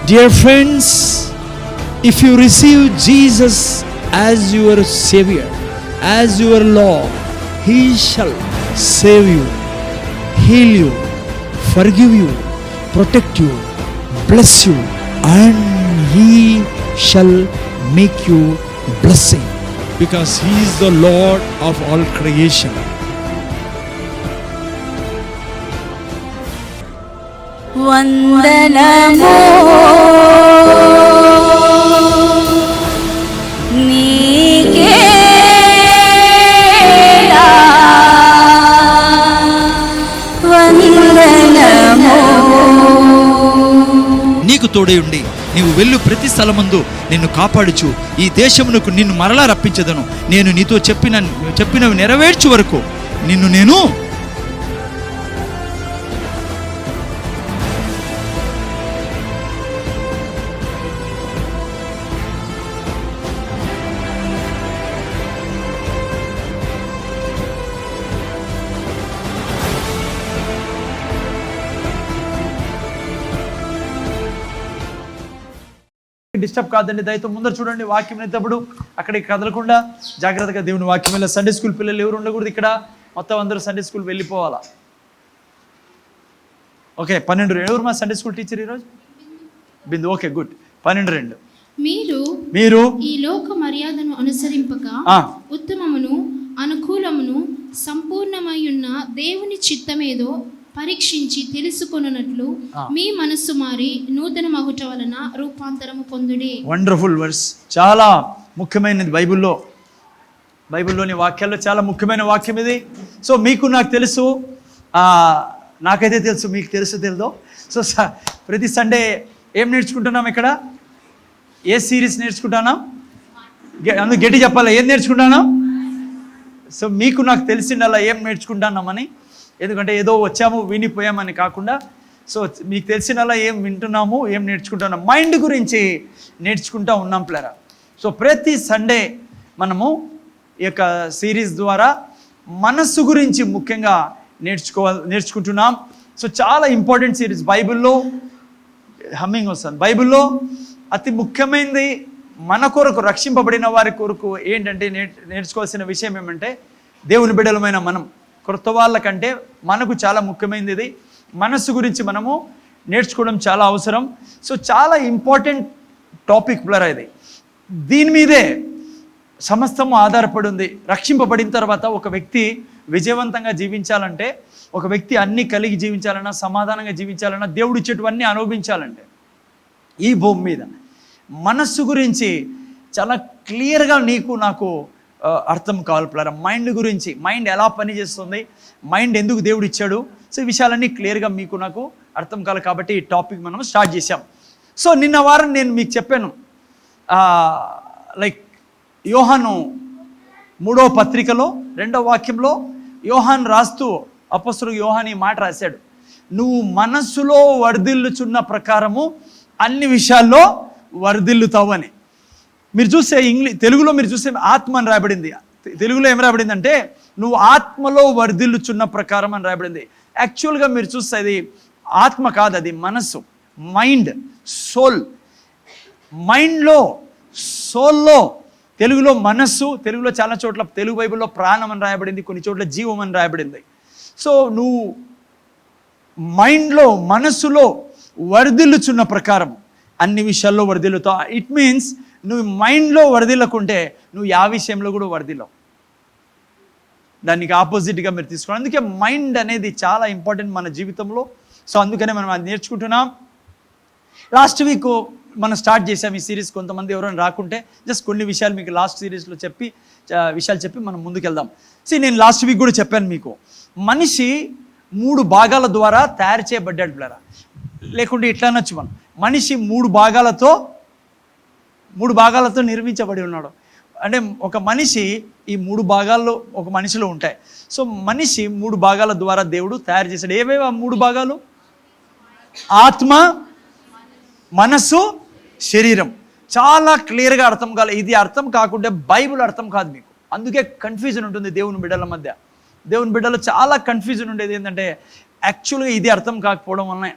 Dear friends, if you receive Jesus as your Savior, as your Lord, He shall save you, heal you, forgive you, protect you, bless you, and He shall make you blessing, because He is the Lord of all creation. వందనము నీకేలా వందనము. నీకు తోడై ఉండి నీవు వెళ్ళు ప్రతి స్థలమందు నిన్ను కాపాడుచు ఈ దేశమునకు నిన్ను మరలా రప్పించదను. నేను నీతో చెప్పినవి నెరవేర్చు వరకు నిన్ను నేను డిస్టర్బ్ కాదండి. దయతో ముందర చూడండి. వాక్యం వినేటప్పుడు అక్కడికి కదలకుండా జాగ్రత్తగా దేవుని వాక్యం వెళ్ళి సండే స్కూల్ పిల్లలు ఎవరు ఉండకూడదు ఇక్కడ. మొత్తం అందరూ సండే స్కూల్ వెళ్ళిపోవాలా. ఓకే 12 ఎవరు మా సండే స్కూల్ టీచర్ ఈరోజు? బిందు. Okay good. 12 మీరు ఈ లోక మర్యాదను అనుసరింపక ఉత్తమమును అనుకూలమును సంపూర్ణమై ఉన్న దేవుని చిత్తమేదో పరీక్షించి తెలుసుకొనున్నట్లు మీ మనస్సు మారి నూతన మగుట వలన రూపాంతరము పొందుడి. Wonderful verse. చాలా ముఖ్యమైనది బైబిల్లోని వాక్యాల్లో చాలా ముఖ్యమైన వాక్యం ఇది. సో మీకు నాకు తెలుసు, నాకైతే తెలుసు, మీకు తెలుదో. సో ప్రతి సండే ఏం నేర్చుకుంటున్నాం ఇక్కడ? ఏ సిరీస్ నేర్చుకుంటున్నాం? అందుకు గట్టి చెప్పాలి, ఏం నేర్చుకుంటున్నాం? సో మీకు నాకు తెలిసిందల్లా ఏం నేర్చుకుంటున్నామని. ఎందుకంటే ఏదో వచ్చాము వినిపోయామని కాకుండా, సో మీకు తెలిసినలా ఏం వింటున్నాము, ఏం నేర్చుకుంటున్నాం, మైండ్ గురించి నేర్చుకుంటూ ఉన్నాం ప్లేరా. సో ప్రతి సండే మనము ఈ యొక్క సిరీస్ ద్వారా మనస్సు గురించి ముఖ్యంగా నేర్చుకుంటున్నాం. సో చాలా ఇంపార్టెంట్ సిరీస్. బైబిల్లో హమ్మింగ్ వస్తుంది. బైబిల్లో అతి ముఖ్యమైనది మన కొరకు, రక్షింపబడిన వారి కొరకు ఏంటంటే నేర్చుకోవాల్సిన విషయం ఏమంటే, దేవుని బిడ్డలమైన మనం, కొత్త వాళ్ళకంటే మనకు చాలా ముఖ్యమైనది ఇది. మనస్సు గురించి మనము నేర్చుకోవడం చాలా అవసరం. సో చాలా ఇంపార్టెంట్ టాపిక్ ప్లరా ఇది. దీని మీదే సమస్తము ఆధారపడి ఉంది. రక్షింపబడిన తర్వాత ఒక వ్యక్తి విజయవంతంగా జీవించాలంటే, ఒక వ్యక్తి అన్నీ కలిగి జీవించాలన్నా, సమాధానంగా జీవించాలన్నా, దేవుడు ఇచ్చేటివన్నీ అనుభవించాలంటే ఈ భూమి మీద మనస్సు గురించి చాలా క్లియర్గా నీకు నాకు అర్థం కావాలి ప్లరా. మైండ్ గురించి, మైండ్ ఎలా పనిచేస్తుంది, మైండ్ ఎందుకు దేవుడు ఇచ్చాడు, సో ఈ విషయాలన్నీ క్లియర్గా మీకు నాకు అర్థం కావాలి. కాబట్టి ఈ టాపిక్ మనం స్టార్ట్ చేసాం. సో నిన్న వారం నేను మీకు చెప్పాను, లైక్ యోహాను 3వ పత్రికలో 2వ వాక్యంలో యోహాన్ రాస్తూ, అపొస్తలుడు యోహాన్ ఈ మాట రాశాడు, నువ్వు మనస్సులో వర్ధిల్లుచున్న ప్రకారము అన్ని విషయాల్లో వర్ధిల్లుతావు అని. మీరు చూస్తే తెలుగులో మీరు చూస్తే ఆత్మ అని రాయబడింది. తెలుగులో ఏం రాయబడింది అంటే, నువ్వు ఆత్మలో వర్ధిల్లుచున్న ప్రకారం అని రాయబడింది. యాక్చువల్గా మీరు చూస్తే అది ఆత్మ కాదు, అది మనస్సు, మైండ్, సోల్. మైండ్లో, సోల్లో, తెలుగులో మనస్సు, తెలుగులో చాలా చోట్ల తెలుగు బైబిల్లో ప్రాణం అని రాయబడింది, కొన్ని చోట్ల జీవం అని రాయబడింది. సో నువ్వు మైండ్లో, మనస్సులో వర్ధిల్లుచున్న ప్రకారం అన్ని విషయాల్లో వర్ధిల్లుతావు. ఇట్ మీన్స్ నువ్వు మైండ్లో వర్ధిల్లకుంటే నువ్వు ఆ విషయంలో కూడా వర్ధిల్లవు. దానికి ఆపోజిట్గా మీరు తీసుకోండి. అందుకే మైండ్ అనేది చాలా ఇంపార్టెంట్ మన జీవితంలో. సో అందుకనే మనం అది నేర్చుకుంటున్నాం. లాస్ట్ వీక్ మనం స్టార్ట్ చేసాం ఈ సిరీస్. కొంతమంది ఎవరైనా రాకుంటే జస్ట్ కొన్ని విషయాలు మీకు లాస్ట్ సిరీస్లో విషయాలు చెప్పి మనం ముందుకెళ్దాం. నేను లాస్ట్ వీక్ కూడా చెప్పాను మీకు, మనిషి 3 భాగాల ద్వారా తయారు చేయబడ్డాడు పిల్లరా. లేకుంటే ఇట్లా అనొచ్చు, మనం మనిషి 3 భాగాలతో నిర్మించబడి ఉన్నాడు. అంటే ఒక మనిషి ఈ 3 భాగాల్లో ఒక మనిషిలో ఉంటాయి. సో మనిషి 3 భాగాల ద్వారా దేవుడు తయారు చేశాడు. ఏవేవి ఆ 3 భాగాలు? ఆత్మ, మనస్సు, శరీరం. చాలా క్లియర్గా అర్థం కాలే. ఇది అర్థం కాకుంటే బైబిల్ అర్థం కాదు మీకు. అందుకే కన్ఫ్యూజన్ ఉంటుంది దేవుని బిడ్డల మధ్య. దేవుని బిడ్డలో చాలా కన్ఫ్యూజన్ ఉండేది ఏంటంటే, యాక్చువల్గా ఇది అర్థం కాకపోవడం వల్లనే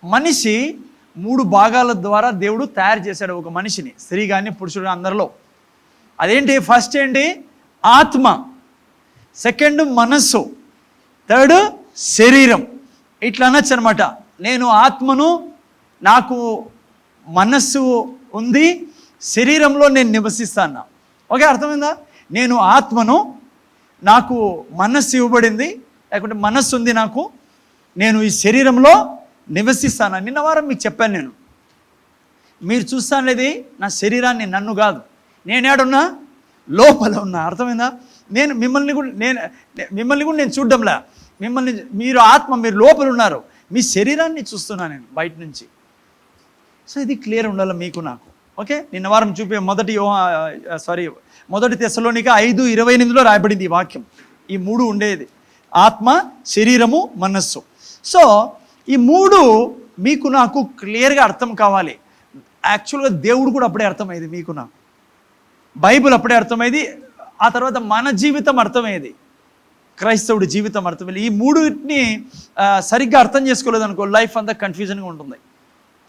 మనిషి 3 భాగాల ద్వారా దేవుడు తయారు చేశాడు ఒక మనిషిని, స్త్రీ కానీ పురుషుడు కానీ అందరిలో. అదేంటి? ఫస్ట్ ఏంటి? ఆత్మ, సెకండ్ మనస్సు, థర్డ్ శరీరం. ఇట్లా అనొచ్చు అనమాట. నేను ఆత్మను, నాకు మనస్సు ఉంది, శరీరంలో నేను నివసిస్తాను. ఓకే, అర్థమైందా? నేను ఆత్మను, నాకు మనస్సు ఇవ్వబడింది, లేకుంటే మనస్సు ఉంది నాకు, నేను ఈ శరీరంలో నివసిస్తాను. నిన్న వారం మీకు చెప్పాను, నేను మీరు చూస్తానేది నా శరీరాన్ని, నన్ను కాదు. నేనేడున్నా? లోపల ఉన్నా. అర్థమైందా? నేను మిమ్మల్ని కూడా నేను చూడడంలా. మిమ్మల్ని, మీరు ఆత్మ, మీరు లోపల ఉన్నారు, మీ శరీరాన్ని చూస్తున్నాను నేను బయట నుంచి. సో ఇది క్లియర్ ఉండాలి మీకు నాకు. ఓకే, నిన్న వారం చూపే మొదటి తెస్సలోనిక 5:28 రాయబడింది ఈ వాక్యం. ఈ 3 ఉండేది: ఆత్మ, శరీరము, మనస్సు. సో ఈ 3 మీకు నాకు క్లియర్గా అర్థం కావాలి. యాక్చువల్గా దేవుడు కూడా అప్పుడే అర్థమయ్యేది మీకు నాకు, బైబిల్ అప్పుడే అర్థమయ్యేది. ఆ తర్వాత మన జీవితం అర్థమయ్యేది, క్రైస్తవుడి జీవితం అర్థమయ్యేది. ఈ 3ని సరిగ్గా అర్థం చేసుకోలేదు అనుకో, లైఫ్ అంతా కన్ఫ్యూజన్గా ఉంటుంది.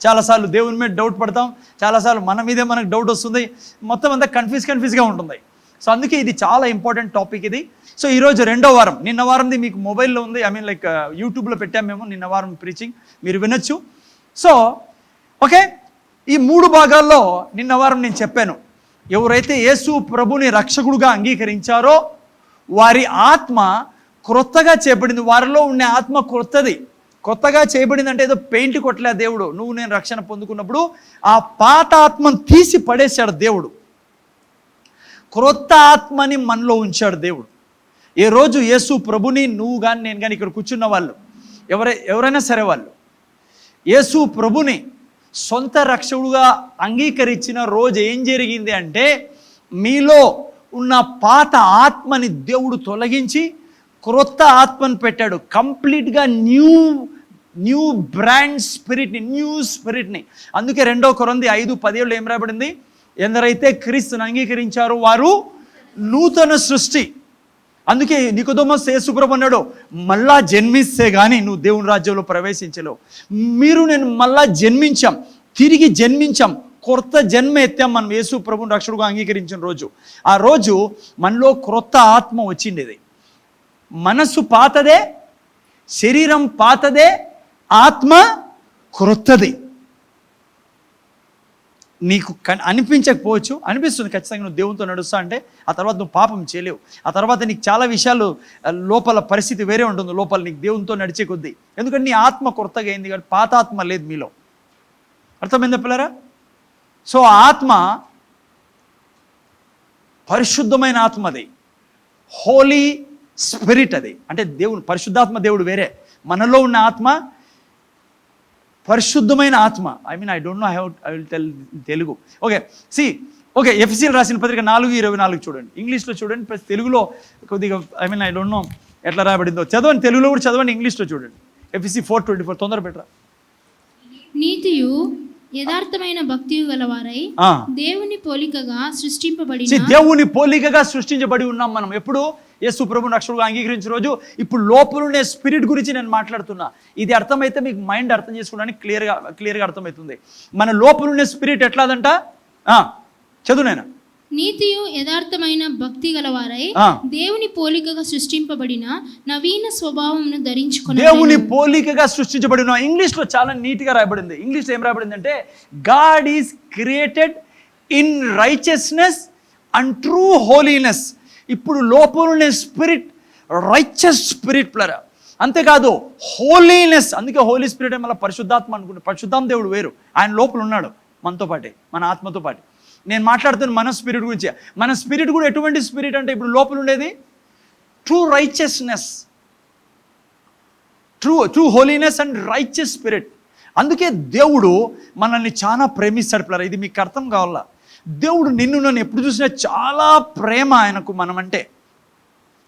చాలాసార్లు దేవుని మీద డౌట్ పడతాం, చాలాసార్లు మన మీదే మనకు డౌట్ వస్తుంది, మొత్తం అంతా కన్ఫ్యూజ్గా ఉంటుంది. సో అందుకే ఇది చాలా ఇంపార్టెంట్ టాపిక్ ఇది. సో ఈరోజు 2వ వారం, నిన్న వారంది మీకు మొబైల్లో ఉంది, లైక్ యూట్యూబ్లో పెట్టాము మేము నిన్న వారం ప్రీచింగ్, మీరు వినొచ్చు. సో ఓకే, ఈ 3 భాగాల్లో నిన్న వారం నేను చెప్పాను, ఎవరైతే యేసు ప్రభుని రక్షకుడుగా అంగీకరించారో వారి ఆత్మ క్రొత్తగా చేయబడింది. వారిలో ఉండే ఆత్మ కొత్తగా చేయబడింది. అంటే ఏదో పెయింట్ కొట్టలే దేవుడు. నువ్వు నేను రక్షణ పొందుకున్నప్పుడు ఆ పాత ఆత్మను తీసి పడేశాడు దేవుడు, క్రొత్త ఆత్మని మనలో ఉంచాడు దేవుడు. ఏ రోజు యేసు ప్రభుని నువ్వు కానీ నేను కానీ ఇక్కడ కూర్చున్న వాళ్ళు ఎవరైనా సరే, వాళ్ళు యేసు ప్రభుని సొంత రక్షకుడుగా అంగీకరించిన రోజు ఏం జరిగింది అంటే, మీలో ఉన్న పాత ఆత్మని దేవుడు తొలగించి క్రొత్త ఆత్మను పెట్టాడు. కంప్లీట్గా న్యూ బ్రాండ్ స్పిరిట్ని, న్యూ స్పిరిట్ని. అందుకే 2 కొరింథీ 5:17 ఏం రాబడింది? ఎందరైతే క్రీస్తుని అంగీకరించారో వారు నూతన సృష్టి. అందుకే నికోదేమోస్ యేసు ప్రభు అన్నాడు, మళ్ళా జన్మిస్తే కానీ నువ్వు దేవుని రాజ్యంలో ప్రవేశించలేవు. నేను మళ్ళా తిరిగి జన్మించాం, కొత్త జన్మ ఎత్తాం మనం యేసు ప్రభుని రక్షకుడుగా అంగీకరించిన రోజు. ఆ రోజు మనలో క్రొత్త ఆత్మ వచ్చిండేది. మనస్సు పాతదే, శరీరం పాతదే, ఆత్మ క్రొత్తది. నీకు అనిపించకపోవచ్చు, అనిపిస్తుంది ఖచ్చితంగా. నువ్వు దేవునితో నడుస్తా అంటే ఆ తర్వాత నువ్వు పాపం చేయలేవు. ఆ తర్వాత నీకు చాలా విషయాలు లోపల పరిస్థితి వేరే ఉంటుంది, లోపల నీకు దేవునితో నడిచే కొద్దీ. ఎందుకంటే నీ ఆత్మ కొత్తగా అయింది కాబట్టి, పాత ఆత్మ లేదు మీలో. అర్థమైందా పిల్లరా? సో ఆత్మ పరిశుద్ధమైన ఆత్మ, అది హోలీ స్పిరిట్. అది అంటే దేవుడు, పరిశుద్ధాత్మ దేవుడు వేరే, మనలో ఉన్న ఆత్మ పరిశుద్ధమైన ఆత్మ. I don't know I will tell Telugu. Okay, ఎఫెసీయులకు రాసిన పత్రిక 4:24 చూడండి, ఇంగ్లీష్లో చూడండి, ప్లస్ తెలుగులో కొద్దిగా ఐ డోంట్ నో ఎట్లా రాయబడిందో. చదవండి, తెలుగులో కూడా చదవండి, ఇంగ్లీష్లో చూడండి. ఎఫెసీ 4:24 తొందర పెట్టరా. నీతియు యథార్థమైన భక్తియు గలవారై దేవుని పోలికగా సృష్టించబడి ఉన్నాం మనం. ఎప్పుడు? యేసు ప్రభువుని రక్షకుడుగా అంగీకరించిన రోజు. ఇప్పుడు లోపలుండే స్పిరిట్ గురించి నేను మాట్లాడుతున్నా. ఇది అర్థమైతే మీకు మైండ్ అర్థం చేసుకోవడానికి క్లియర్గా అర్థమవుతుంది. మన లోపలుండే స్పిరిట్ ఎట్లాదంట? చదువు నేను. నీతియు యథార్థమైన భక్తి గలవారై దేవుని పోలికగా సృష్టింపబడిన నవీన స్వభావమును ధరించుకుని. దేవుని పోలికగా సృష్టించబడిన. ఇంగ్లీష్లో చాలా నీట్గా రాయబడింది. ఇంగ్లీష్లో ఏం రాయబడింది అంటే, God is created in righteousness and true holiness. ఇప్పుడు లోపల స్పిరిట్ రైచియస్ స్పిరిట్ ప్లరా, అంతేకాదు హోలీనెస్. అందుకే హోలీ స్పిరిట్ మళ్ళీ పరిశుద్ధాత్మ అనుకుంటే, పరిశుద్ధాత్మ దేవుడు వేరు, ఆయన లోపల ఉన్నాడు మనతో పాటే, మన ఆత్మతో పాటు. నేను మాట్లాడుతున్న మన స్పిరిట్ గురించి. మన స్పిరిట్ కూడా ఎటువంటి స్పిరిట్ అంటే, ఇప్పుడు లోపల ఉండేది true righteousness, true holiness and righteous spirit. అందుకే దేవుడు మనల్ని చాలా ప్రేమిస్తాడు పిల్లరా. ఇది మీకు అర్థం కావాలా? దేవుడు నన్ను ఎప్పుడు చూసినా చాలా ప్రేమ ఆయనకు మనమంటే.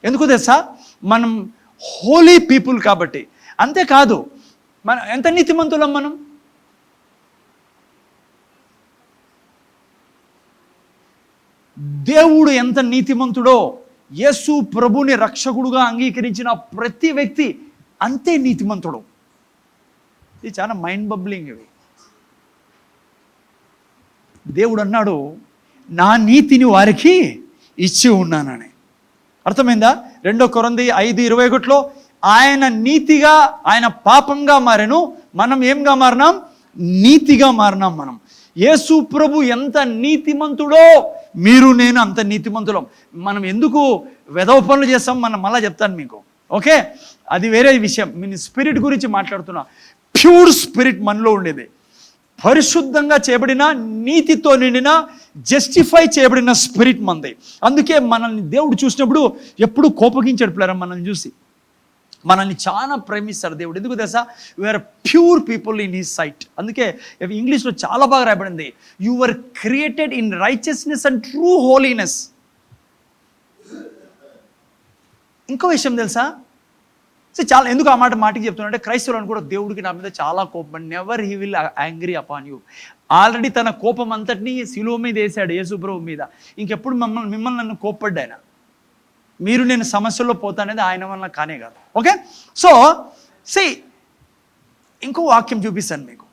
ఎందుకు తెలుసా? మనం హోలీ పీపుల్ కాబట్టి. అంతేకాదు, మనం ఎంత నీతిమంతులం మనం. దేవుడు ఎంత నీతిమంతుడో, యేసు ప్రభుని రక్షకుడుగా అంగీకరించిన ప్రతి వ్యక్తి అంతే నీతిమంతుడు. ఇది చాలా మైండ్ బబ్లింగ్. ఇవి దేవుడు అన్నాడు, నా నీతిని వారికి ఇచ్చి ఉన్నానని. అర్థమైందా? 2 కొరింథీ 5:21 ఆయన నీతిగా, ఆయన పాపంగా మారెను, మనం ఏంగా మారినాం? నీతిగా మారినాం. మనం యేసు ప్రభు ఎంత నీతిమంతుడో మీరు నేను అంత నీతిమంతులం. మనం ఎందుకు వెధవ పనులు చేస్తాం మనం మళ్ళీ చెప్తాను మీకు, ఓకే? అది వేరే విషయం. నేను స్పిరిట్ గురించి మాట్లాడుతున్నా. ప్యూర్ స్పిరిట్ మనలో ఉండేది, పరిశుద్ధంగా చేయబడిన, నీతితో నిండిన, జస్టిఫై చేయబడిన స్పిరిట్ మనది. అందుకే మనల్ని దేవుడు చూసినప్పుడు ఎప్పుడు కోపగించాడు పిల్లరా. మనల్ని చూసి మనల్ని చాలా ప్రేమిస్తాడు దేవుడు. ఎందుకు తెలుసా? We are pure people in his sight. అందుకే ఇంగ్లీష్లో చాలా బాగా రాయబడింది, you were created in righteousness and true holiness. ఇంకో విషయం తెలుసా? సో చాలా ఎందుకు ఆ మాటికి చెప్తున్నా అంటే, క్రైస్తవులను కూడా దేవుడికి నా మీద చాలా కోపం. Never he will angry upon you. Already తన కోపం అంతటినీ శిలువ మీద వేసాడు, యేసు ప్రభు మీద. ఇంకెప్పుడు మిమ్మల్ని నన్ను కోప్పడ్డా ఆయన. మీరు నేను సమస్యల్లో పోతానేది ఆయన వల్ల కానే కాదు, ఓకే? సో ఇంకో వాక్యం చూపిస్తాను మీకు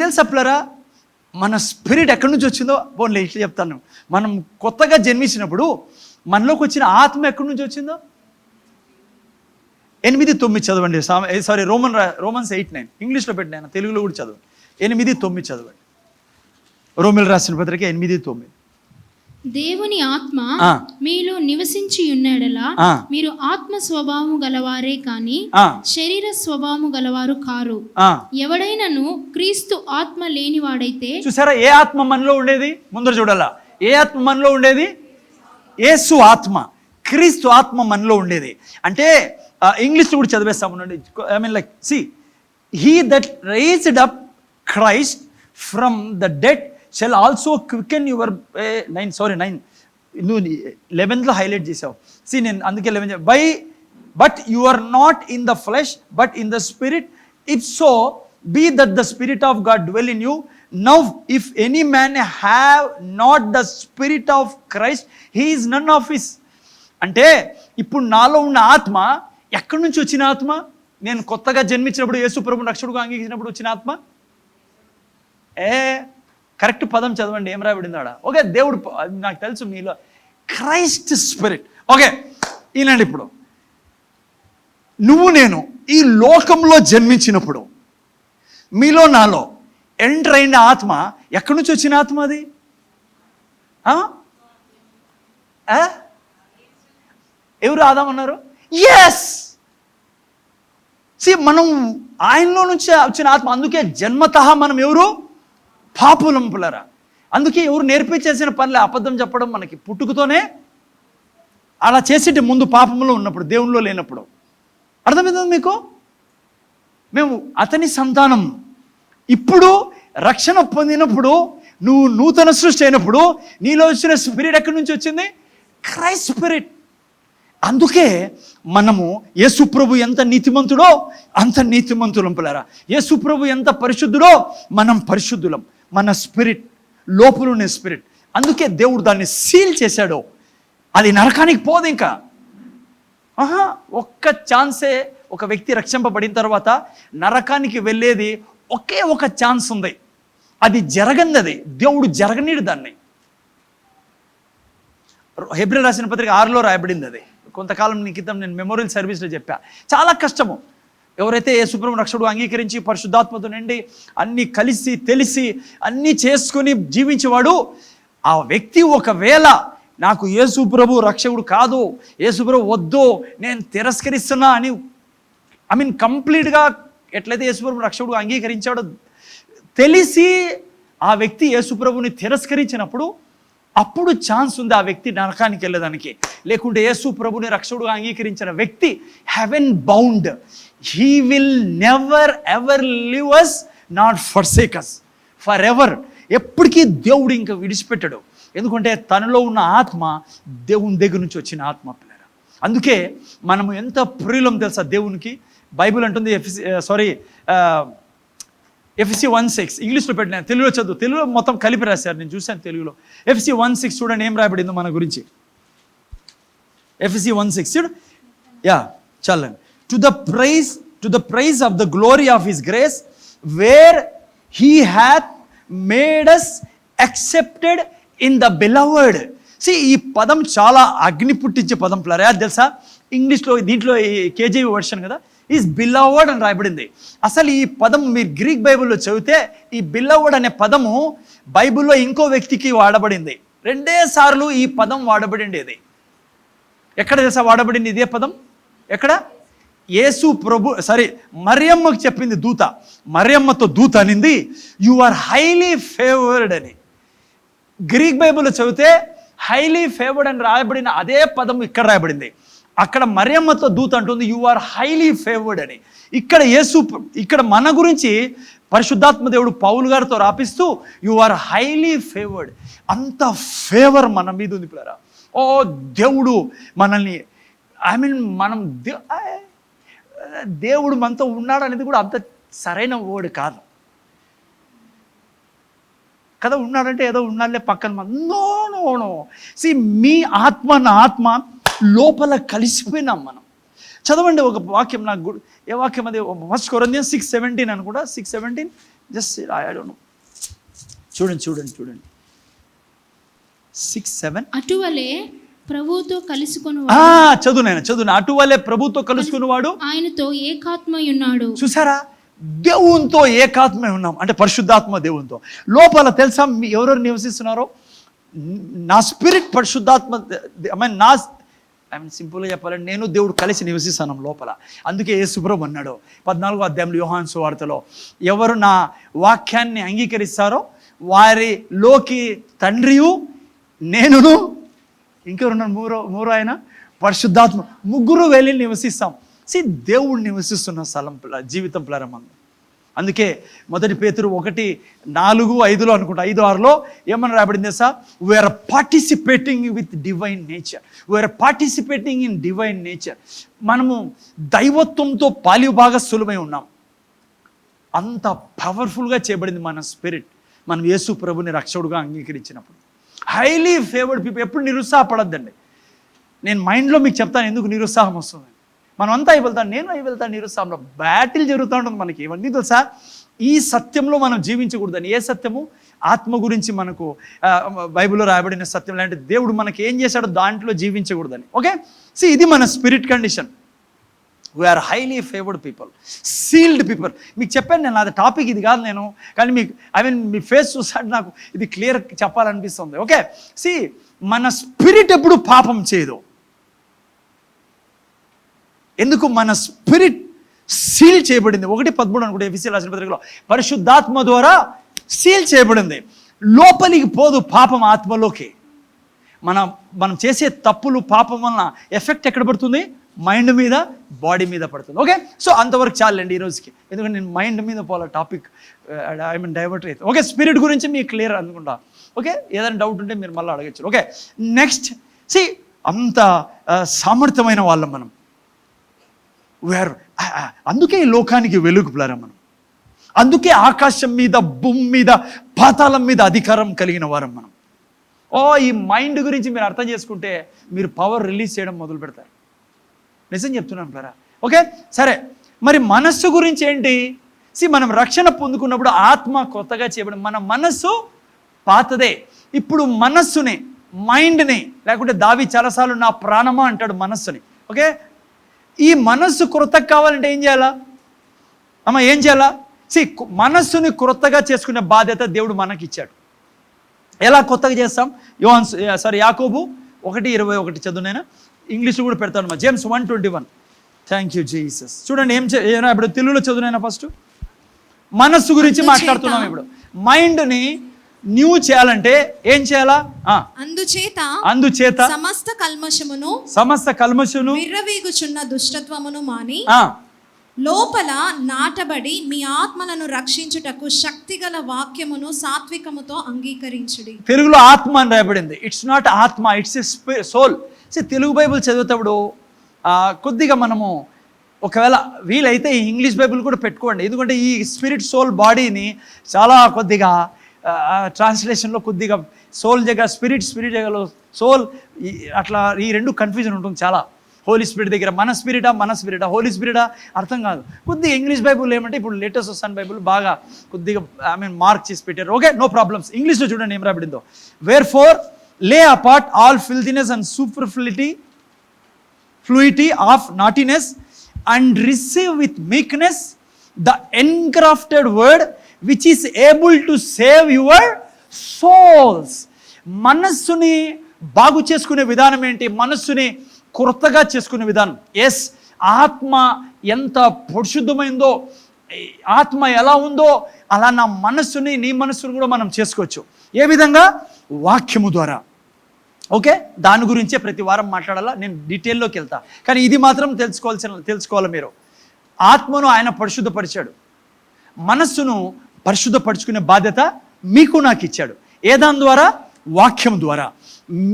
తెలుసా పిల్లరా, మన స్పిరిట్ ఎక్కడి నుంచి వచ్చిందో పోన్లే ఇట్లా చెప్తాను. మనం కొత్తగా జన్మించినప్పుడు మనలోకి వచ్చిన ఆత్మ ఎక్కడి నుంచి వచ్చిందో 8:9 చదవండి. సారీ, రోమన్స్ 8:9 ఇంగ్లీష్లో పెట్టిన, తెలుగులో కూడా చదవండి. 8:9 చదవండి. రోమిల్ రాసిన పత్రిక 8:9. దేవుని ఆత్మ మీలో నివసించి ఉన్నాడలా మీరు ఆత్మ స్వభావము గలవారే కాని శరీర స్వభావము గలవారు కారు. ఎవడైనను క్రీస్తు ఆత్మ లేనివాడైతే. చూసారా ఏ ఆత్మ మనలో ఉండేది? ముందర చూడాలా, ఏ ఆత్మ మనలో ఉండేది? యేసు ఆత్మ, క్రీస్తు ఆత్మ మనలో ఉండేది. అంటే ఇంగ్లీష్లో కూడా చదివేస్తాము. I mean like he that raised up Christ from the dead shall also quicken your 9 నువ్వు 11లో హైలైట్ చేసావు. నేను అందుకే 11 but you are not in the flesh but in the spirit, if so be that the spirit of God dwell in you. Now if any man have not the spirit of Christ, he is none of his. అంటే ఇప్పుడు నాలో ఉన్న ఆత్మ ఎక్కడి నుంచి వచ్చిన ఆత్మ? నేను కొత్తగా జన్మించినప్పుడు యేసు ప్రభువుని రక్షకుడుగా అంగీకరించినప్పుడు వచ్చిన ఆత్మ. కరెక్ట్ పదం చదవండి, ఏం రాయబడింది ఆడ? ఓకే, దేవుడు నాకు తెలుసు మీలో క్రైస్ట్ స్పిరిట్. ఓకే, ఈనండి. ఇప్పుడు నువ్వు నేను ఈ లోకంలో జన్మించినప్పుడు మీలో నాలో ఎంటర్ అయిన ఆత్మ ఎక్కడి నుంచి వచ్చిన ఆత్మ? అది ఎవరు? ఆదామన్నారు. ఎస్, మనం ఆయనలో నుంచి వచ్చిన ఆత్మ. అందుకే జన్మతః మనం ఎవరు? పాపులం పిల్లరా. అందుకే ఎవరు నేర్పించేసిన పనులే అబద్ధం చెప్పడం. మనకి పుట్టుకతోనే అలా చేసేటి ముందు పాపంలో ఉన్నప్పుడు, దేవునిలో లేనప్పుడు. అర్థమవుతుంది మీకు? మేము అతని సంతానం. ఇప్పుడు రక్షణ పొందినప్పుడు, నువ్వు నూతన సృష్టి అయినప్పుడు నీలో వచ్చిన స్పిరిట్ ఎక్కడి నుంచి వచ్చింది? Christ spirit. అందుకే మనము యేసు ప్రభు ఎంత నీతిమంతుడో అంత నీతిమంతులం పిల్లరా. యేసు ప్రభు ఎంత పరిశుద్ధుడో మనం పరిశుద్ధులం. మన స్పిరిట్ లోపలున్న స్పిరిట్. అందుకే దేవుడు దాన్ని సీల్ చేశాడు. అది నరకానికి పోదు ఇంకా. ఒక్క ఛాన్సే. ఒక వ్యక్తి రక్షింపబడిన తర్వాత నరకానికి వెళ్ళేది ఒకే ఒక ఛాన్స్ ఉంది. అది జరగనిది, దేవుడు జరగనీడు దాన్ని. హెబ్రీ రాసిన పత్రిక 6లో రాయబడింది. అది కొంతకాలం క్రితం నేను మెమోరియల్ సర్వీస్లో చెప్పా. చాలా కష్టము. ఎవరైతే యేసు ప్రభువుని రక్షకుడు అంగీకరించి పరిశుద్ధాత్మతో నిండి అన్నీ కలిసి తెలిసి అన్నీ చేసుకుని జీవించేవాడు, ఆ వ్యక్తి ఒకవేళ నాకు యేసు ప్రభు రక్షకుడు కాదు, యేసు ప్రభు వద్దు, నేను తిరస్కరిస్తున్నా అని కంప్లీట్గా ఎట్లయితే యేసు ప్రభు రక్షకుడు అంగీకరించాడో తెలిసి ఆ వ్యక్తి యేసు ప్రభుని తిరస్కరించినప్పుడు అప్పుడు ఛాన్స్ ఉంది ఆ వ్యక్తి నరకానికి వెళ్ళేదానికి. లేకుంటే యేసు ప్రభుని రక్షకుడుగా అంగీకరించిన వ్యక్తి heaven bound. He will never ever leave us, not forsake us for ever. ఎప్పటికీ దేవుడు ఇంకా విడిచిపెట్టాడు. ఎందుకంటే తనలో ఉన్న ఆత్మ దేవుని దగ్గర నుంచి వచ్చిన ఆత్మ పిల్లరా. అందుకే మనము ఎంత ప్రియులం తెలుసా దేవునికి. బైబిల్ అంటుంది ఎఫ్ఎస్సి 1:6 ఇంగ్లీష్లో పెట్టిన, తెలుగులో చదువు. తెలుగులో మొత్తం కలిపి రాశారు, నేను చూశాను తెలుగులో. ఎఫ్ఎస్సి 1:6 చూడండి ఏం రాయబడిందో మన గురించి. ఎఫ్ఎస్సి 1:6 చూడు. చల్లండి. To the praise of the glory of his grace where he hath made us accepted in the beloved. ఈ పదం చాలా అగ్ని పుట్టించే పదం ప్లరా తెలుసా? ఇంగ్లీష్లో దీంట్లో కేజీవి వర్షన్ కదా, ఈజ్ బిలవర్డ్ అని రాయబడింది. అసలు ఈ పదం మీరు గ్రీక్ బైబిల్లో చదివితే ఈ బిలవర్డ్ అనే పదము బైబిల్లో ఇంకో వ్యక్తికి వాడబడింది. 2 సార్లు ఈ పదం వాడబడిండేది. ఎక్కడ తెలుసా వాడబడింది ఇదే పదం? ఎక్కడ? యేసు ప్రభు మరియమ్మకు చెప్పింది దూత. మరియమ్మతో దూత అనింది యు ఆర్ హైలీ ఫేవర్డ్ అని. గ్రీక్ బైబిల్లో చదివితే హైలీ ఫేవర్డ్ అని రాయబడిన అదే పదం ఇక్కడ రాయబడింది. అక్కడ మరియమ్మతో దూత అంటుంది యు ఆర్ హైలీ ఫేవర్డ్ అని. ఇక్కడ మన గురించి పరిశుద్ధాత్మ దేవుడు పౌలు గారితో రాపిస్తూ యు ఆర్ హైలీ ఫేవర్డ్. అంత ఫేవర్ మన మీద ఉంది పిల్లరా. ఓ దేవుడు మనల్ని మనం దేవుడు మనతో ఉన్నాడు అనేది కూడా అంత సరైన వర్డ్ కాదు కదా. ఉన్నాడంటే ఏదో ఉన్నాడులే పక్కన. నో నో నో మీ ఆత్మ నా ఆత్మ లోపల కలిసిపోయినాం మనం. చదవండి ఒక వాక్యం, నాకు ఏ వాక్యం అది? 1 Corinthians 6:17 అనుకుంటా. 6:17 జస్ట్ ఐ డోంట్ నో. చూడండి 6:7. అటువలే ప్రభువుతో కలుసుకొని చదువు. అటువలే ప్రభుతో కలుసుకున్నవాడు ఆయనతో ఏకాత్మై ఉన్నాడు. చూసారా? దేవునితో ఏకాత్మై ఉన్నాం అంటే పరిశుద్ధాత్మ దేవునితో. లోపల తెలుసా ఎవరెవరు నివసిస్తున్నారో? నా స్పిరిట్ పరిశుద్ధాత్మ, సింపుల్గా చెప్పాలంటే నేను దేవుడు కలిసి నివసిస్తాను లోపల. అందుకే యేసుప్రభు అన్నాడు 14వ అధ్యాయంలో యోహాను సువార్తలో, ఎవరు నా వాక్యాన్ని అంగీకరిస్తారో వారిలోకి తండ్రియు నేనును ఇంకెవరున్నారు మూరో ఆయన పరిశుద్ధాత్మ ముగ్గురు వెళ్ళి నివసిస్తాం. దేవుడు నివసిస్తున్న స్థలం జీవితం ప్రారంభం. అందుకే 1 పేతురు 1:4-5 అనుకుంటా, 5-6లో ఏమని రాబడింది తెలుసా? We are participating with divine nature. We are participating in divine nature. మనము దైవత్వంతో పాలిభాగస్తులమై ఉన్నాం. అంత పవర్ఫుల్గా చేయబడింది మన స్పిరిట్ మనం యేసు ప్రభుని రక్షకుడుగా అంగీకరించినప్పుడు. Highly favoured people. ఎప్పుడు నిరుత్సాహపడద్దండి. నేను మైండ్లో మీకు చెప్తాను ఎందుకు నిరుత్సాహం వస్తుంది. మనం అంతా నేను వెళ్తాను నిరుత్సాహంలో. బ్యాటిల్ జరుగుతూ ఉంటుంది మనకి. ఇవన్నీ తెలుసా? ఈ సత్యంలో మనం జీవించకూడదని. ఏ సత్యము? ఆత్మ గురించి మనకు బైబిల్లో రాయబడిన సత్యం లాంటి దేవుడు మనకి ఏం చేశాడో దాంట్లో జీవించకూడదని. ఓకే, ఇది మన spirit condition. We are highly favoured people, sealed people. మీకు చెప్పాను నేను, అది టాపిక్ ఇది కాదు నేను, కానీ మీకు మీ ఫేస్ చూసాడు నాకు ఇది క్లియర్ చెప్పాలనిపిస్తుంది. ఓకే, మన స్పిరిట్ ఎప్పుడు పాపం చేయదు. ఎందుకు? మన స్పిరిట్ సీల్ చేయబడింది. 1:13 అనుకుంటే ఎఫెసీయులకు రాసిన పత్రికలో పరిశుద్ధాత్మ ద్వారా సీల్ చేయబడింది. లోపలికి పోదు పాపం ఆత్మలోకి. మనం చేసే తప్పులు పాపం వలన ఎఫెక్ట్ ఎక్కడ పడుతుంది? మైండ్ మీద, బాడీ మీద పడుతుంది. ఓకే, అంతవరకు చాలండి ఈ రోజుకి. ఎందుకంటే నేను మైండ్ మీద పోలే టాపిక్, డైవర్ట్ అయితే. ఓకే, స్పిరిట్ గురించి మీకు క్లియర్ అనుకుంటా. ఓకే, ఏదైనా డౌట్ ఉంటే మీరు మళ్ళీ అడగచ్చు. ఓకే, నెక్స్ట్ అంత సామర్థ్యమైన వాళ్ళం మనం. అందుకే ఈ లోకానికి వెలుగు పిల్లరా మనం. అందుకే ఆకాశం మీద, భూమి మీద, పాతాళం మీద అధికారం కలిగిన వారం మనం. ఈ మైండ్ గురించి మీరు అర్థం చేసుకుంటే మీరు పవర్ రిలీజ్ చేయడం మొదలు పెడతారు. నిజం చెప్తున్నాను పిల్లరా. ఓకే, సరే. మరి మనస్సు గురించి ఏంటి? మనం రక్షణ పొందుకున్నప్పుడు ఆత్మ కొత్తగా చేయబడి మన మనస్సు పాతదే. ఇప్పుడు మనస్సుని, మైండ్ని, లేకుంటే దావి చాలాసార్లు నా ప్రాణమా అంటాడు మనస్సుని. ఓకే, ఈ మనస్సు క్రొత్తగా కావాలంటే ఏం చేయాలా? ఏం చేయాలా? మనస్సుని క్రొత్తగా చేసుకునే బాధ్యత దేవుడు మనకి ఇచ్చాడు. ఎలా కొత్తగా చేస్తాం? యాకోబు 1:21 చదువునైనా ఇంగ్లీష్ కూడా పెడతాను. జేమ్స్ 1:21. Thank you Jesus. చూడండి ఇప్పుడు తెలుగులో చదువునైనా. ఫస్ట్ మనస్సు గురించి మాట్లాడుతున్నాం. ఇప్పుడు మైండ్ని న్యూ చేయాలంటే ఏం చేయాలా? అందుచేత సమస్త కల్మషమును విర్రవీగుచున్న దుష్టత్వమును మాని లోపల నాటబడి మీ ఆత్మలను రక్షించుటకు శక్తిగల వాక్యమును సాత్వికముతో అంగీకరించుడి. తెలుగులో ఆత్మ అని రాయబడింది. ఇట్స్ నాట్ ఆత్మ, it's a soul. Telugu Bible చదివేటప్పుడు కొద్దిగా మనము ఒకవేళ వీలైతే ఇంగ్లీష్ బైబిల్ కూడా పెట్టుకోండి. ఎందుకంటే ఈ స్పిరిట్ సోల్ బాడీని చాలా కొద్దిగా ట్రాన్స్లేషన్లో కొద్దిగా సోల్ జగ స్పిరిట్ జగలో సోల్ అట్లా ఈ రెండు కన్ఫ్యూజన్ ఉంటుంది చాలా. హోలీ స్పిరిట్ దగ్గర మన స్పిరిటా హోలీ స్పిరిటా అర్థం కాదు. కొద్దిగా ఇంగ్లీష్ బైబుల్ ఏమంటే ఇప్పుడు లేటెస్ట్ వస్తాను బైబుల్ బాగా కొద్దిగా మార్క్ చేసి పెట్టారు. Okay, no problems. ఇంగ్లీష్లో చూడండి ఏం రాబడిందో. Wherefore lay apart all filthiness and fluidity of naughtiness and receive with meekness the engrafted word which is able to save your souls. మనస్సుని బాగు చేసుకునే విధానం ఏంటి? మనస్సుని కొత్తగా చేసుకునే విధానం. ఎస్, ఆత్మ ఎంత పరిశుద్ధమైందో, ఆత్మ ఎలా ఉందో అలా నా మనస్సుని, నీ మనస్సుని కూడా మనం చేసుకోవచ్చు. ఏ విధంగా? వాక్యము ద్వారా. ఓకే, దాని గురించే ప్రతి వారం మాట్లాడాలా, నేను డీటెయిల్లోకి వెళ్తా. కానీ ఇది మాత్రం తెలుసుకోవాలి మీరు. ఆత్మను ఆయన పరిశుద్ధపరిచాడు, మనస్సును పరిశుద్ధపరుచుకునే బాధ్యత మీకు నాకు ఇచ్చాడు. ఏ దాని ద్వారా? వాక్యం ద్వారా.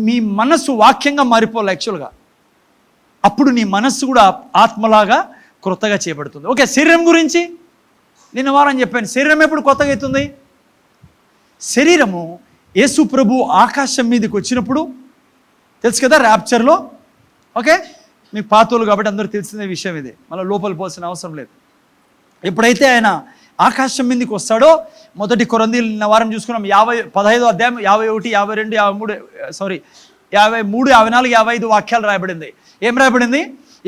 మీ మనస్సు వాక్యంగా మారిపోవాలి యాక్చువల్గా. అప్పుడు నీ మనస్సు కూడా ఆత్మలాగా క్రొత్తగా చేయబడుతుంది. ఓకే, శరీరం గురించి నిన్న వారం చెప్పాను. శరీరం ఎప్పుడు కొత్తగా అవుతుంది? శరీరము యేసు ప్రభు ఆకాశం మీదకి వచ్చినప్పుడు, తెలుసు కదా ర్యాప్చర్లో. ఓకే, మీకు పాతోలు కాబట్టి అందరూ తెలిసిన విషయం ఇది, మళ్ళీ లోపల పోవాల్సిన అవసరం లేదు. ఎప్పుడైతే ఆయన ఆకాశం మీదకి వస్తాడో, మొదటి కొరింథీయులు నిన్న వారం చూసుకున్నాం, 15వ అధ్యాయం 51, 52, 53, 54, 55 వాక్యాలు రాయబడింది. ఏం రాయబడింది?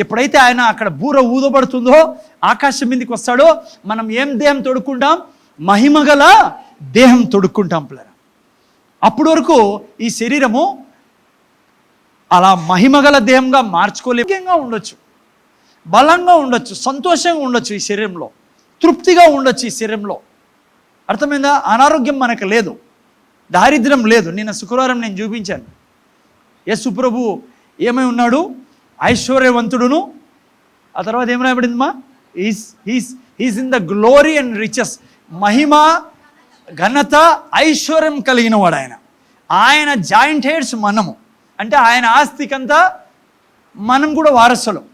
ఎప్పుడైతే ఆయన అక్కడ బూర ఊదబడుతుందో, ఆకాశం మీదకి వస్తాడో, మనం ఏం దేహం తొడుక్కుంటాం? మహిమగల దేహం తొడుక్కుంటాం పిల్లరా. అప్పటి వరకు ఈ శరీరము అలా మహిమగల దేహంగా మార్చుకోలేగా ఉండొచ్చు, బలంగా ఉండొచ్చు, సంతోషంగా ఉండొచ్చు ఈ శరీరంలో, తృప్తిగా ఉండొచ్చు ఈ శరీరంలో. అర్థమైందా? అనారోగ్యం మనకు లేదు, దారిద్ర్యం లేదు. నిన్న శుక్రవారం నేను చూపించాను. యేసు ప్రభు ఏమై ఉన్నాడు? ఐశ్వర్యవంతుడును. ఆ తర్వాత ఏం రాయబడిందమ్మా? Is in the glory and riches. మహిమ, ఘనత, ఐశ్వర్యం కలిగిన వాడు ఆయన. ఆయన జాయింట్ హెడ్స్ మనము, అంటే ఆయన ఆస్తికంతా మనం కూడా వారసులం.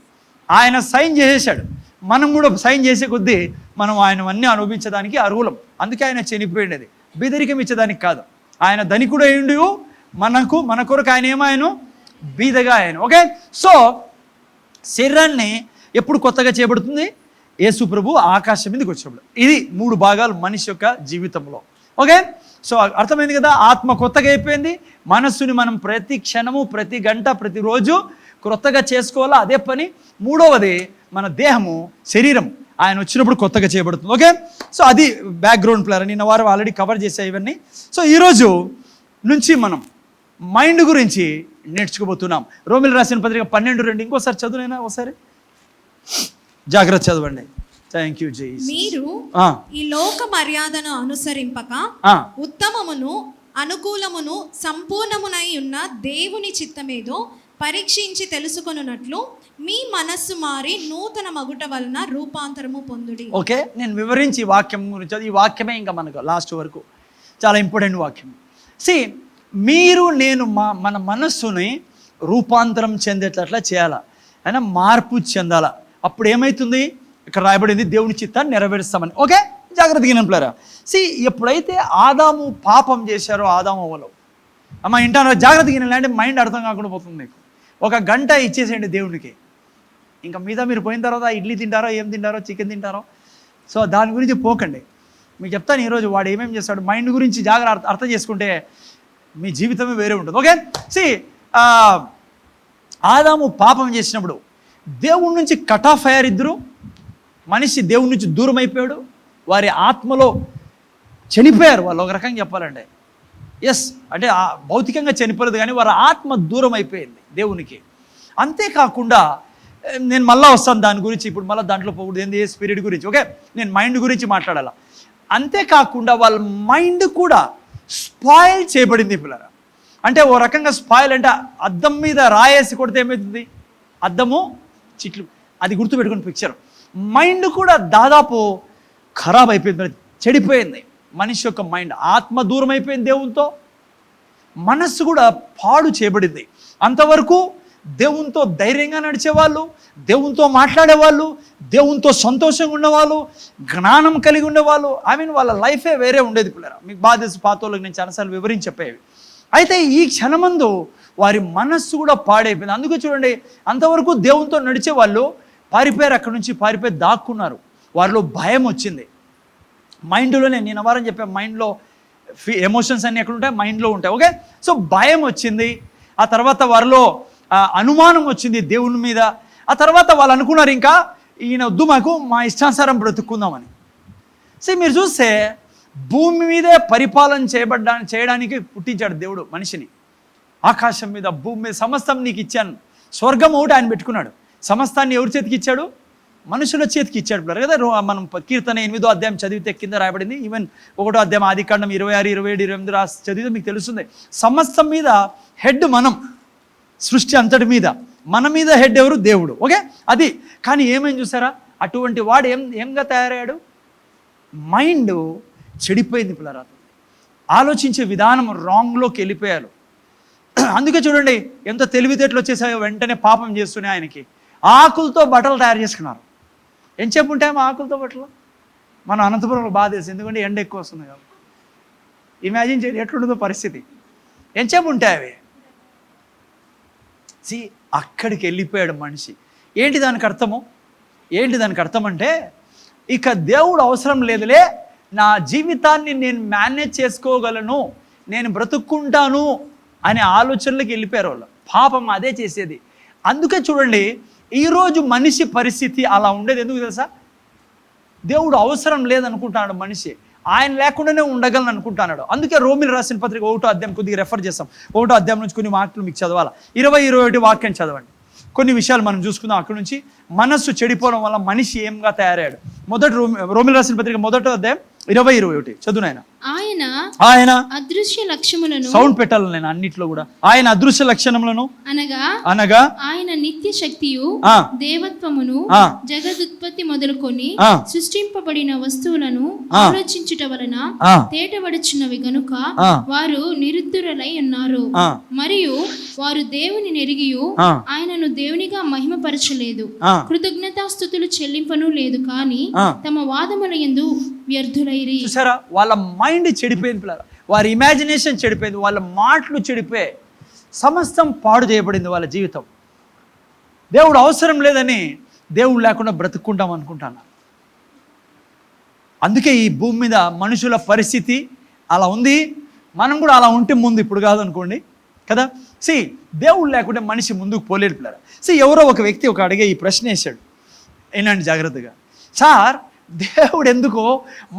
ఆయన సైన్ చేసేసాడు, మనం కూడా సైన్ చేసే కొద్దీ మనం ఆయన అన్నీ అనుభవించడానికి అర్హులం. అందుకే ఆయన చనిపోయినది బీదరికం ఇచ్చేదానికి కాదు. ఆయన ధనికుడు అయ్యిండు, మన కొరకు ఆయన ఏమాయను? బీదగా ఆయన. ఓకే, సో శరీరాన్ని ఎప్పుడు కొత్తగా చేయబడుతుంది? యేసు ప్రభు ఆకాశం మీదకి వచ్చినప్పుడు. ఇది 3 భాగాలు మనిషి యొక్క జీవితంలో. ఓకే, సో అర్థమైంది కదా? ఆత్మ కొత్తగా అయిపోయింది, మనస్సుని మనం ప్రతి క్షణము, ప్రతి గంట, ప్రతిరోజు కొత్తగా చేసుకోవాలా, అదే పని. 3వది మన దేహము, శరీరం ఆయన వచ్చినప్పుడు కొత్తగా చేయబడుతుంది. ఓకే, సో అది బ్యాక్గ్రౌండ్ ప్లేయర్. నిన్న వారు ఆల్రెడీ కవర్ చేసే ఇవన్నీ. సో ఈరోజు నుంచి మనం మైండ్ గురించి నేర్చుకోబోతున్నాం. రోమిల్ రాసిన పత్రిక 12:2 ఇంకోసారి చదువునైనా ఒకసారి జాగ్రత్త చదవండి. థ్యాంక్ యూ జై. మీరు ఈ లోక మర్యాదను అనుసరింపక ఉత్తమమును, అనుకూలమును, సంపూర్ణమునై ఉన్న దేవుని చిత్తమేదో పరీక్షించి తెలుసుకొనున్నట్లు మీ మనస్సు మారి నూతన మగుట వలన రూపాంతరము పొందుడి. ఓకే, నేను వివరించి ఈ వాక్యం గురించి, ఈ వాక్యమే ఇంకా మనకు లాస్ట్ వరకు చాలా ఇంపార్టెంట్ వాక్యం. మీరు నేను మన మనస్సుని రూపాంతరం చెందేటట్లా చేయాలా, అయినా మార్పు చెందాలా. అప్పుడు ఏమవుతుంది? ఇక్కడ రాయబడింది, దేవుని చిత్తాన్ని నెరవేరుస్తామని. ఓకే, జాగ్రత్తగా వినండి. ఎప్పుడైతే ఆదాము పాపం చేశారో, ఆదాము అవ్వలో, అమ్మ ఇంటానో జాగ్రత్తగా వినండి, మైండ్ అర్థం కాకుండా పోతుంది మీకు. 1 గంట ఇచ్చేసేయండి దేవునికి. ఇంకా మీద మీరు పోయిన తర్వాత ఇడ్లీ తింటారో, ఏం తింటారో, చికెన్ తింటారో, సో దాని గురించి పోకండి. మీకు చెప్తాను ఈరోజు వాడు ఏమేమి చేస్తాడు. మైండ్ గురించి జాగ్రత్త అర్థం చేసుకుంటే మీ జీవితమే వేరే ఉంటుంది. ఓకే, ఆదాము పాపం చేసినప్పుడు దేవుడి నుంచి కట్ ఆఫ్ అయ్యారు ఇద్దరు. మనిషి దేవుడి నుంచి దూరం అయిపోయాడు, వారి ఆత్మలో చనిపోయారు వాళ్ళు. ఒక రకంగా చెప్పాలంటే ఎస్, అంటే భౌతికంగా చనిపోలేదు కానీ వారి ఆత్మ దూరం అయిపోయింది దేవునికి. అంతేకాకుండా నేను మళ్ళీ వస్తాను దాని గురించి, ఇప్పుడు మళ్ళీ దాంట్లో పోకూడదు, ఏంది స్పిరిట్ గురించి. ఓకే, నేను మైండ్ గురించి మాట్లాడాల. అంతేకాకుండా వాళ్ళ మైండ్ కూడా స్పాయిల్ చేయబడింది పిల్లరా. అంటే ఓ రకంగా స్పాయిల్ అంటే అద్దం మీద రాయేసి కొడితే ఏమవుతుంది? అద్దము చిట్లు, అది గుర్తుపెట్టుకుని పిక్చర్. మైండ్ కూడా దాదాపు ఖరాబ్ అయిపోయింది, చెడిపోయింది మనిషి యొక్క మైండ్. ఆత్మ దూరం అయిపోయింది దేవునితో, మనస్సు కూడా పాడు చేయబడింది. అంతవరకు దేవునితో ధైర్యంగా నడిచేవాళ్ళు, దేవునితో మాట్లాడేవాళ్ళు, దేవునితో సంతోషంగా ఉండేవాళ్ళు, జ్ఞానం కలిగి ఉండేవాళ్ళు. వాళ్ళ లైఫే వేరే ఉండేది పిల్లరా. మీకు బాగా తెలుసు, పాతోళ్ళకి నేను చాలాసార్లు వివరించి చెప్పేవి. అయితే ఈ క్షణమందు వారి మనస్సు కూడా పాడైపోయింది. అందుకే చూడండి, అంతవరకు దేవునితో నడిచే వాళ్ళు పారిపోయారు, అక్కడి నుంచి పారిపోయి దాక్కున్నారు. వారిలో భయం వచ్చింది. మైండ్లోనే, నేను వారం చెప్పాను, మైండ్లో ఎమోషన్స్ అన్నీ ఎక్కడ ఉంటాయి, మైండ్లో ఉంటాయి. ఓకే, సో భయం వచ్చింది. ఆ తర్వాత వారిలో అనుమానం వచ్చింది దేవుని మీద. ఆ తర్వాత వాళ్ళు అనుకున్నారు, ఇంకా ఈయన వద్దు, మాకు మా ఇష్టానుసారం బ్రతుక్కుందామని. సో మీరు చూస్తే భూమి మీదే పరిపాలన చేయడానికి పుట్టించాడు దేవుడు మనిషిని. ఆకాశం మీద, భూమి మీద సమస్తం నీకు ఇచ్చాను. స్వర్గం ఒకటి ఆయన పెట్టుకున్నాడు. సమస్తాన్ని ఎవరి చేతికి ఇచ్చాడు? మనుషుల చేతికి ఇచ్చాడు కదా. మనం కీర్తన 8వ అధ్యాయం చదివితే కింద రాయబడింది. ఈవెన్ 1వ అధ్యాయం ఆదికాండం 26, 27, 28 రాసి చదివితే మీకు తెలుస్తుంది. సమస్తం మీద హెడ్ మనం, సృష్టి అంతటి మీద మన మీద హెడ్ ఎవరు? దేవుడు. ఓకే, అది. కానీ ఏమేమి చూసారా, అటువంటి వాడు ఏంగా తయారయ్యాడు? మైండ్ చెడిపోయింది పిల్లరా. ఆలోచించే విధానం రాంగ్లోకి వెళ్ళిపోయారు. అందుకే చూడండి ఎంత తెలివితేటలు వచ్చేసాయో, వెంటనే పాపం చేస్తూనే ఆయనకి ఆకులతో బట్టలు తయారు చేసుకున్నారు. ఎంతసేపు ఉంటాయేమో ఆకులతో బట్టలు. మనం అనంతపురంలో బాధ తెలుసు, ఎందుకంటే ఎండ ఎక్కువ వస్తుంది కాబట్టి. ఇమాజిన్ చేయండి ఎట్లుంటుందో పరిస్థితి. ఎంతసేపు ఉంటాయి అవి. అక్కడికి వెళ్ళిపోయాడు మనిషి. ఏంటి దానికి అర్థము? దానికి అర్థం అంటే, ఇక దేవుడు అవసరం లేదులే, నా జీవితాన్ని నేను మేనేజ్ చేసుకోగలను, నేను బ్రతుక్కుంటాను అనే ఆలోచనలకు వెళ్ళిపోయారు వాళ్ళు. పాపం అదే చేసేది. అందుకే చూడండి ఈరోజు మనిషి పరిస్థితి అలా ఉండేది. ఎందుకు తెలుసా? దేవుడు అవసరం లేదనుకుంటున్నాడు మనిషి, ఆయన లేకుండానే ఉండగలను అనుకుంటున్నాడు. అందుకే రోమిలు రాసిన పత్రిక 1వ అధ్యాయం కొద్దిగా రెఫర్ చేస్తాం. 1వ అధ్యాయం నుంచి కొన్ని వాక్యాలు మీకు చదవాలి. 20-21 వాక్యం చదవండి. కొన్ని విషయాలు మనం చూసుకుందాం. అక్కడి నుంచి మనస్సు చెడిపోవడం వల్ల మనిషి ఏంగా తయారయ్యాడు. మొదటి రోమిలు రాసిన పత్రిక 1వ అధ్యాయం 20-21 చదువు నాయన. ఆయన అదృశ్య లక్షణములను, సౌండ్ పెట్టాలి నేను అన్నిట్లో కూడా, ఆయన అదృశ్య లక్షణములను అనగా ఆయన నిత్య శక్తియు దేవత్వమును జగదుత్పత్తి మొదలుకొని సృష్టింపబడిన వస్తువులను ఆలోచించుట వలన తేటబడుచున్నవి గనుక వారు నిరుద్ధరులై ఉన్నారు. మరియు వారు దేవుని నెరిగియు ఆయనను దేవునిగా మహిమపరచలేదు, కృతజ్ఞతాస్తుతులు చెల్లింపను లేదు, కానీ తమ వాదముల యందు వ్యర్థులైరి. చూసారా, వాళ్ళ మైండ్ చెడిపోయింది పిల్లలు, వారి ఇమాజినేషన్ చెడిపోయింది, వాళ్ళ మాటలు చెడిపోయి సమస్తం పాడు చేయబడింది వాళ్ళ జీవితం. దేవుడు అవసరం లేదని దేవుడు లేకుండా బ్రతుక్కుంటాం అనుకుంటాను. అందుకే ఈ భూమి మీద మనుషుల పరిస్థితి అలా ఉంది. మనం కూడా అలా ఉంటే ముందు, ఇప్పుడు కాదు అనుకోండి కదా. దేవుడు లేకుంటే మనిషి ముందుకు పోలేడు పిల్లలు. ఎవరో ఒక వ్యక్తి అడిగే ఈ ప్రశ్న వేశాడు, ఏనండి జాగ్రత్తగా, సార్ దేవుడు ఎందుకో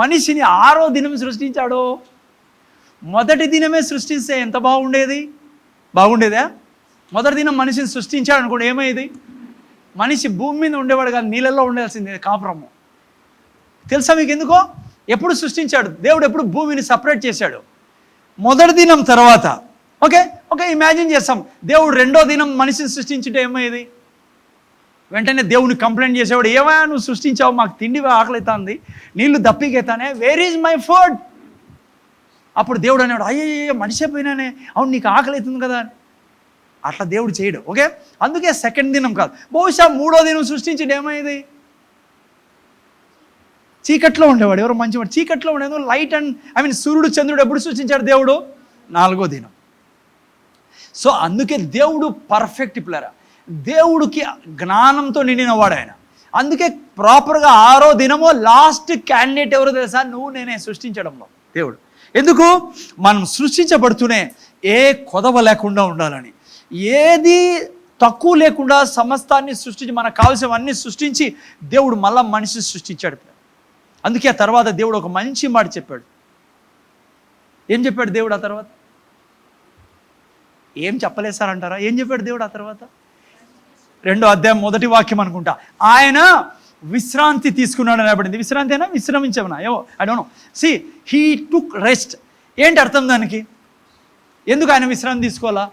మనిషిని 6వ దినం సృష్టించాడు? మొదటి దినమే సృష్టిస్తే ఎంత బాగుండేదా? మొదటి దినం మనిషిని సృష్టించాడు అనుకోండి, ఏమయ్యేది? మనిషి భూమి మీద ఉండేవాడు కాదు, నీళ్ళల్లో ఉండాల్సిందే, కాపురము. తెలుసా మీకు ఎందుకో? ఎప్పుడు సృష్టించాడు దేవుడు? ఎప్పుడు భూమిని సపరేట్ చేశాడు? మొదటి దినం తర్వాత. ఓకే, ఇమాజిన్ చేస్తాం, దేవుడు 2వ దినం మనిషిని సృష్టించుంటే ఏమయ్యేది? వెంటనే దేవుని కంప్లైంట్ చేసేవాడు, ఏమైనా నువ్వు సృష్టించావు, మాకు తిండి ఆకలి అవుతుంది, నీళ్లు దప్పికైతానే, వేర్ ఈజ్ మై ఫుడ్? అప్పుడు దేవుడు అనేవాడు, అయ్యో మనిషి అయిపోయినానే, అవును నీకు ఆకలి అవుతుంది కదా. అట్లా దేవుడు చేయడు. ఓకే, అందుకే 2వ దినం కాదు, బహుశా 3వ దినం సృష్టించడం ఏమైంది? చీకట్లో ఉండేవాడు, ఎవరు మంచివాడు, చీకట్లో ఉండేది లైట్ అండ్ సూర్యుడు చంద్రుడు ఎప్పుడు సృష్టించాడు దేవుడు? 4వ దినం. సో అందుకే దేవుడు పర్ఫెక్ట్ పిల్లరా, దేవుడికి జ్ఞానంతో నిండినవాడు ఆయన. అందుకే ప్రాపర్గా 6వ దినమో లాస్ట్ క్యాండిడేట్ ఎవరో తెలుసా? నువ్వు నేనే సృష్టించడంలో దేవుడు. ఎందుకు? మనం సృష్టించబడుతూనే ఏ కొదవ లేకుండా ఉండాలని, ఏది తక్కువ లేకుండా సమస్తాన్ని సృష్టించి, మనకు కావాల్సినవన్నీ సృష్టించి దేవుడు మళ్ళా మనిషిని సృష్టించాడు. అందుకే ఆ తర్వాత దేవుడు ఒక మంచి మాట చెప్పాడు. ఏం చెప్పాడు దేవుడు ఆ తర్వాత? ఏం చెప్పలేసారంటారా? ఏం చెప్పాడు దేవుడు ఆ తర్వాత? 2వ అధ్యాయం 1వ వాక్యం అనుకుంటా, ఆయన విశ్రాంతి తీసుకున్నాడు అనబడింది. విశ్రాంతి అయినా విశ్రమించమనా ఏమో I don't no. He took rest. ఏంటి అర్థం దానికి? ఎందుకు ఆయన విశ్రాంతి తీసుకోవాలా?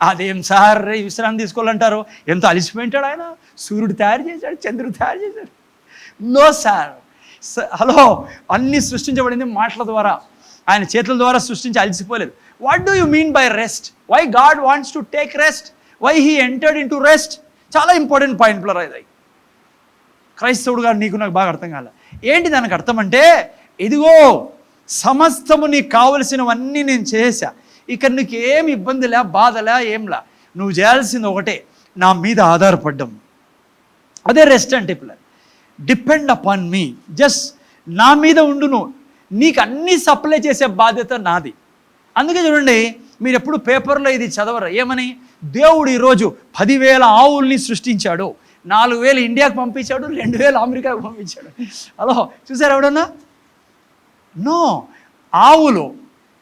అదేం సార్ విశ్రాంతి తీసుకోవాలంటారు? ఎంత అలిసిపోయింటాడు ఆయన? సూర్యుడు తయారు చేశాడు, చంద్రుడు తయారు చేశాడు. నో సార్, హలో, అన్నీ సృష్టించబడింది మాటల ద్వారా, ఆయన చేతుల ద్వారా సృష్టించి అలిసిపోలేదు. What do you mean by rest? Why God wants to take rest? Why he entered into rest? చాలా ఇంపార్టెంట్ పాయింట్ ప్లర్ ఇది. క్రైస్తవుడుగా నీకు నాకు బాగా అర్థం కాలే. ఏంటి దానికి అర్థం అంటే, ఇదిగో సమస్తము నీకు కావలసినవన్నీ నేను చేశా, ఇక్కడ నీకు ఏమి ఇబ్బందిలే, బాధలే, ఏంలా. నువ్వు చేయాల్సింది ఒకటే, నా మీద ఆధారపడ్డం. అదే రెస్ట్ అంటే పిల్లలు. డిపెండ్ అపాన్ మీ, జస్ట్ నా మీద ఉండు. నువ్వు నీకు అన్నీ సప్లై చేసే బాధ్యత నాది. అందుకే చూడండి, మీరు ఎప్పుడు పేపర్లో ఇది చదవరు. ఏమని? దేవుడు ఈరోజు 10,000 ఆవుల్ని సృష్టించాడు, 4,000 ఇండియాకు పంపించాడు, 2,000 అమెరికాకు పంపించాడు. హలో, చూసారు ఎవడన్నా? నో. ఆవులు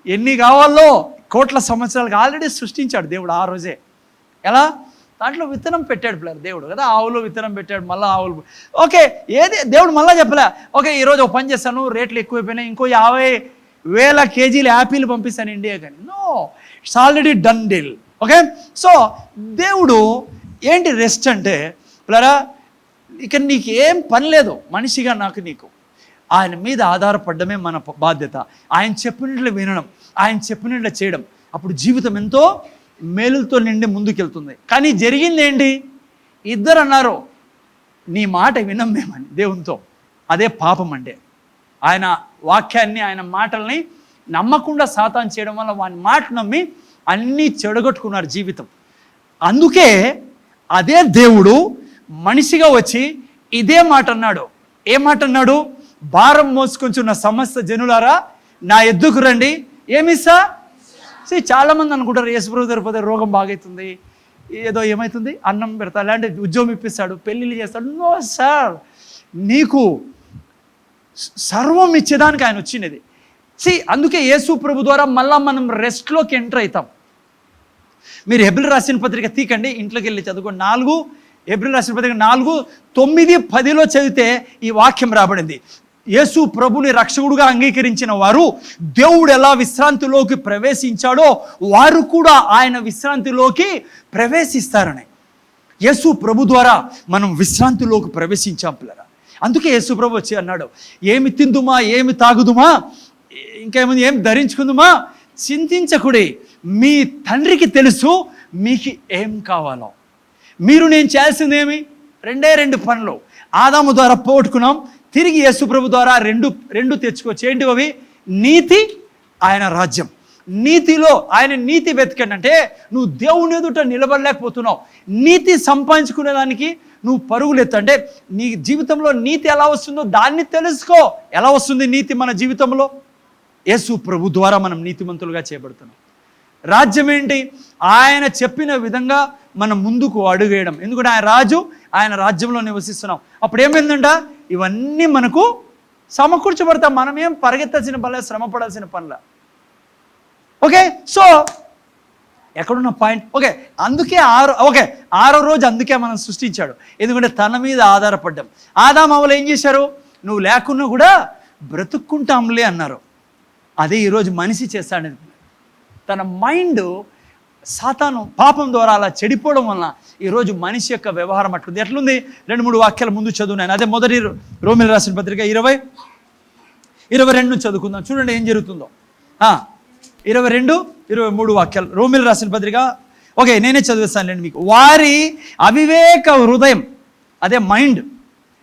ఎన్ని కావాలో కోట్ల సంవత్సరాలకు ఆల్రెడీ సృష్టించాడు దేవుడు ఆ రోజే. ఎలా? దాంట్లో విత్తనం పెట్టాడు పిల్లలు దేవుడు కదా, ఆవులు విత్తనం పెట్టాడు, మళ్ళీ ఆవులు. ఓకే, ఏది దేవుడు మళ్ళీ చెప్పలే, ఓకే ఈరోజు ఒక పని చేస్తాను, రేట్లు ఎక్కువైపోయినాయి, ఇంకో 50,000 కేజీలు యాపిల్ పంపిస్తాను ఇండియా కానీ. No, it's already done deal. Okay, so దేవుడు ఏంటి రెస్ట్ అంటే పిల్లరా, ఇక నీకు ఏం పని లేదు మనిషిగా నీకు ఆయన మీద ఆధారపడమే మన బాధ్యత. ఆయన చెప్పినట్లు వినడం, ఆయన చెప్పినట్లు చేయడం, అప్పుడు జీవితం ఎంతో మేలుతో నిండి ముందుకెళ్తుంది. కానీ జరిగింది ఏంటి? ఇద్దరు అన్నారు, నీ మాట వినం మేమని దేవునితో. అదే పాపం అంటే. ఆయన వాక్యాన్ని, ఆయన మాటల్ని నమ్మకుండా సాతాను చేయడం వల్ల వాని మాట నమ్మి అన్నీ చెడగొట్టుకున్నారు జీవితం. అందుకే అదే దేవుడు మనిషిగా వచ్చి ఇదే మాట అన్నాడు. ఏ మాట అన్నాడు? భారం మోసుకొంచున్న సమస్త జనులారా నా ఎద్దుకు రండి, ఏమిస్తా? చాలామంది అనుకుంటారు యేసుప్రభు దొరికిపోతే రోగం బాగవుతుంది, ఏదో ఏమవుతుంది, అన్నం పెడతా, లేదంటే ఉద్యోగం ఇప్పిస్తాడు, పెళ్ళిళ్ళు చేస్తాడు. నో సార్, నీకు సర్వం ఇచ్చేదానికి ఆయన వచ్చినది. అందుకే యేసు ప్రభు ద్వారా మళ్ళా మనం రెస్ట్లోకి ఎంటర్ అవుతాం. మీరు హెబ్రీ రాసిన పత్రిక తీకండి, ఇంట్లోకి వెళ్ళి చదువుకోండి. 4 హెబ్రీ రాసిన పత్రిక 4, 9, 10లో చదివితే ఈ వాక్యం రాబడింది. యేసు ప్రభుని రక్షకుడుగా అంగీకరించిన వారు దేవుడు ఎలా విశ్రాంతిలోకి ప్రవేశించాడో వారు కూడా ఆయన విశ్రాంతిలోకి ప్రవేశిస్తారని. యేసు ప్రభు ద్వారా మనం విశ్రాంతిలోకి ప్రవేశించాం పిల్లరా. అందుకే యేసు ప్రభు వచ్చి అన్నాడు, ఏమి తిందుమా, ఏమి తాగుదుమా, ఇంకేముంది, ఏం ధరించుకుందుమా, చింతించకుడి, మీ తండ్రికి తెలుసు మీకు ఏం కావాలో. మీరు నేను చేయాల్సింది ఏమి? 2 పనులు. ఆదాము ద్వారా పోగొట్టుకున్నాం, తిరిగి యేసు ప్రభు ద్వారా రెండు తెచ్చుకోవచ్చు. ఏంటి అవి? నీతి, ఆయన రాజ్యం. నీతిలో ఆయన నీతి వెతకండి అంటే నువ్వు దేవుని ఎదుట నిలబడలేకపోతున్నావు. నీతి సంపాదించుకునేదానికి నువ్వు పరుగులెత్తు. అంటే నీ జీవితంలో నీతి ఎలా వస్తుందో దాన్ని తెలుసుకో. ఎలా వస్తుంది నీతి మన జీవితంలో? యేసు ప్రభు ద్వారా మనం నీతిమంతులుగా చేయబడుతున్నాం. రాజ్యం ఏంటి? ఆయన చెప్పిన విధంగా మనం ముందుకు అడుగేయడం. ఎందుకంటే ఆయన రాజు, ఆయన రాజ్యంలో నివసిస్తున్నాం. అప్పుడు ఏమైందంట? ఇవన్నీ మనకు సమకూర్చబడతాం. మనమేం పరిగెత్తాల్సిన పనుల, శ్రమ పడాల్సిన పనుల. ఓకే, సో ఎక్కడున్న పాయింట్? ఓకే, అందుకే ఆరో రోజు అందుకే మనం సృష్టించాడు. ఎందుకంటే తన మీద ఆధారపడ్డాం. ఆదాము అవ్వలు ఏం చేశారు? నువ్వు లేకున్నా కూడా బ్రతుక్కుంటాంలే అన్నారు. అదే ఈరోజు మనిషి చేస్తాడు. తన మైండ్ సాతాను పాపం ద్వారా అలా చెడిపోవడం వలన ఈరోజు మనిషి యొక్క వ్యవహారం అట్లుంది. ఎట్లుంది? 2-3 వాక్యాల ముందు చదువునాను. అదే మొదటి రోమిల రాసిన పత్రిక 20-22 చదువుకుందాం. చూడండి ఏం జరుగుతుందో. 22-23 వాక్యాలు రోమిల రాసిన పత్రిక. ఓకే, నేనే చదివేస్తానులేండి మీకు. వారి అవివేక హృదయం, అదే మైండ్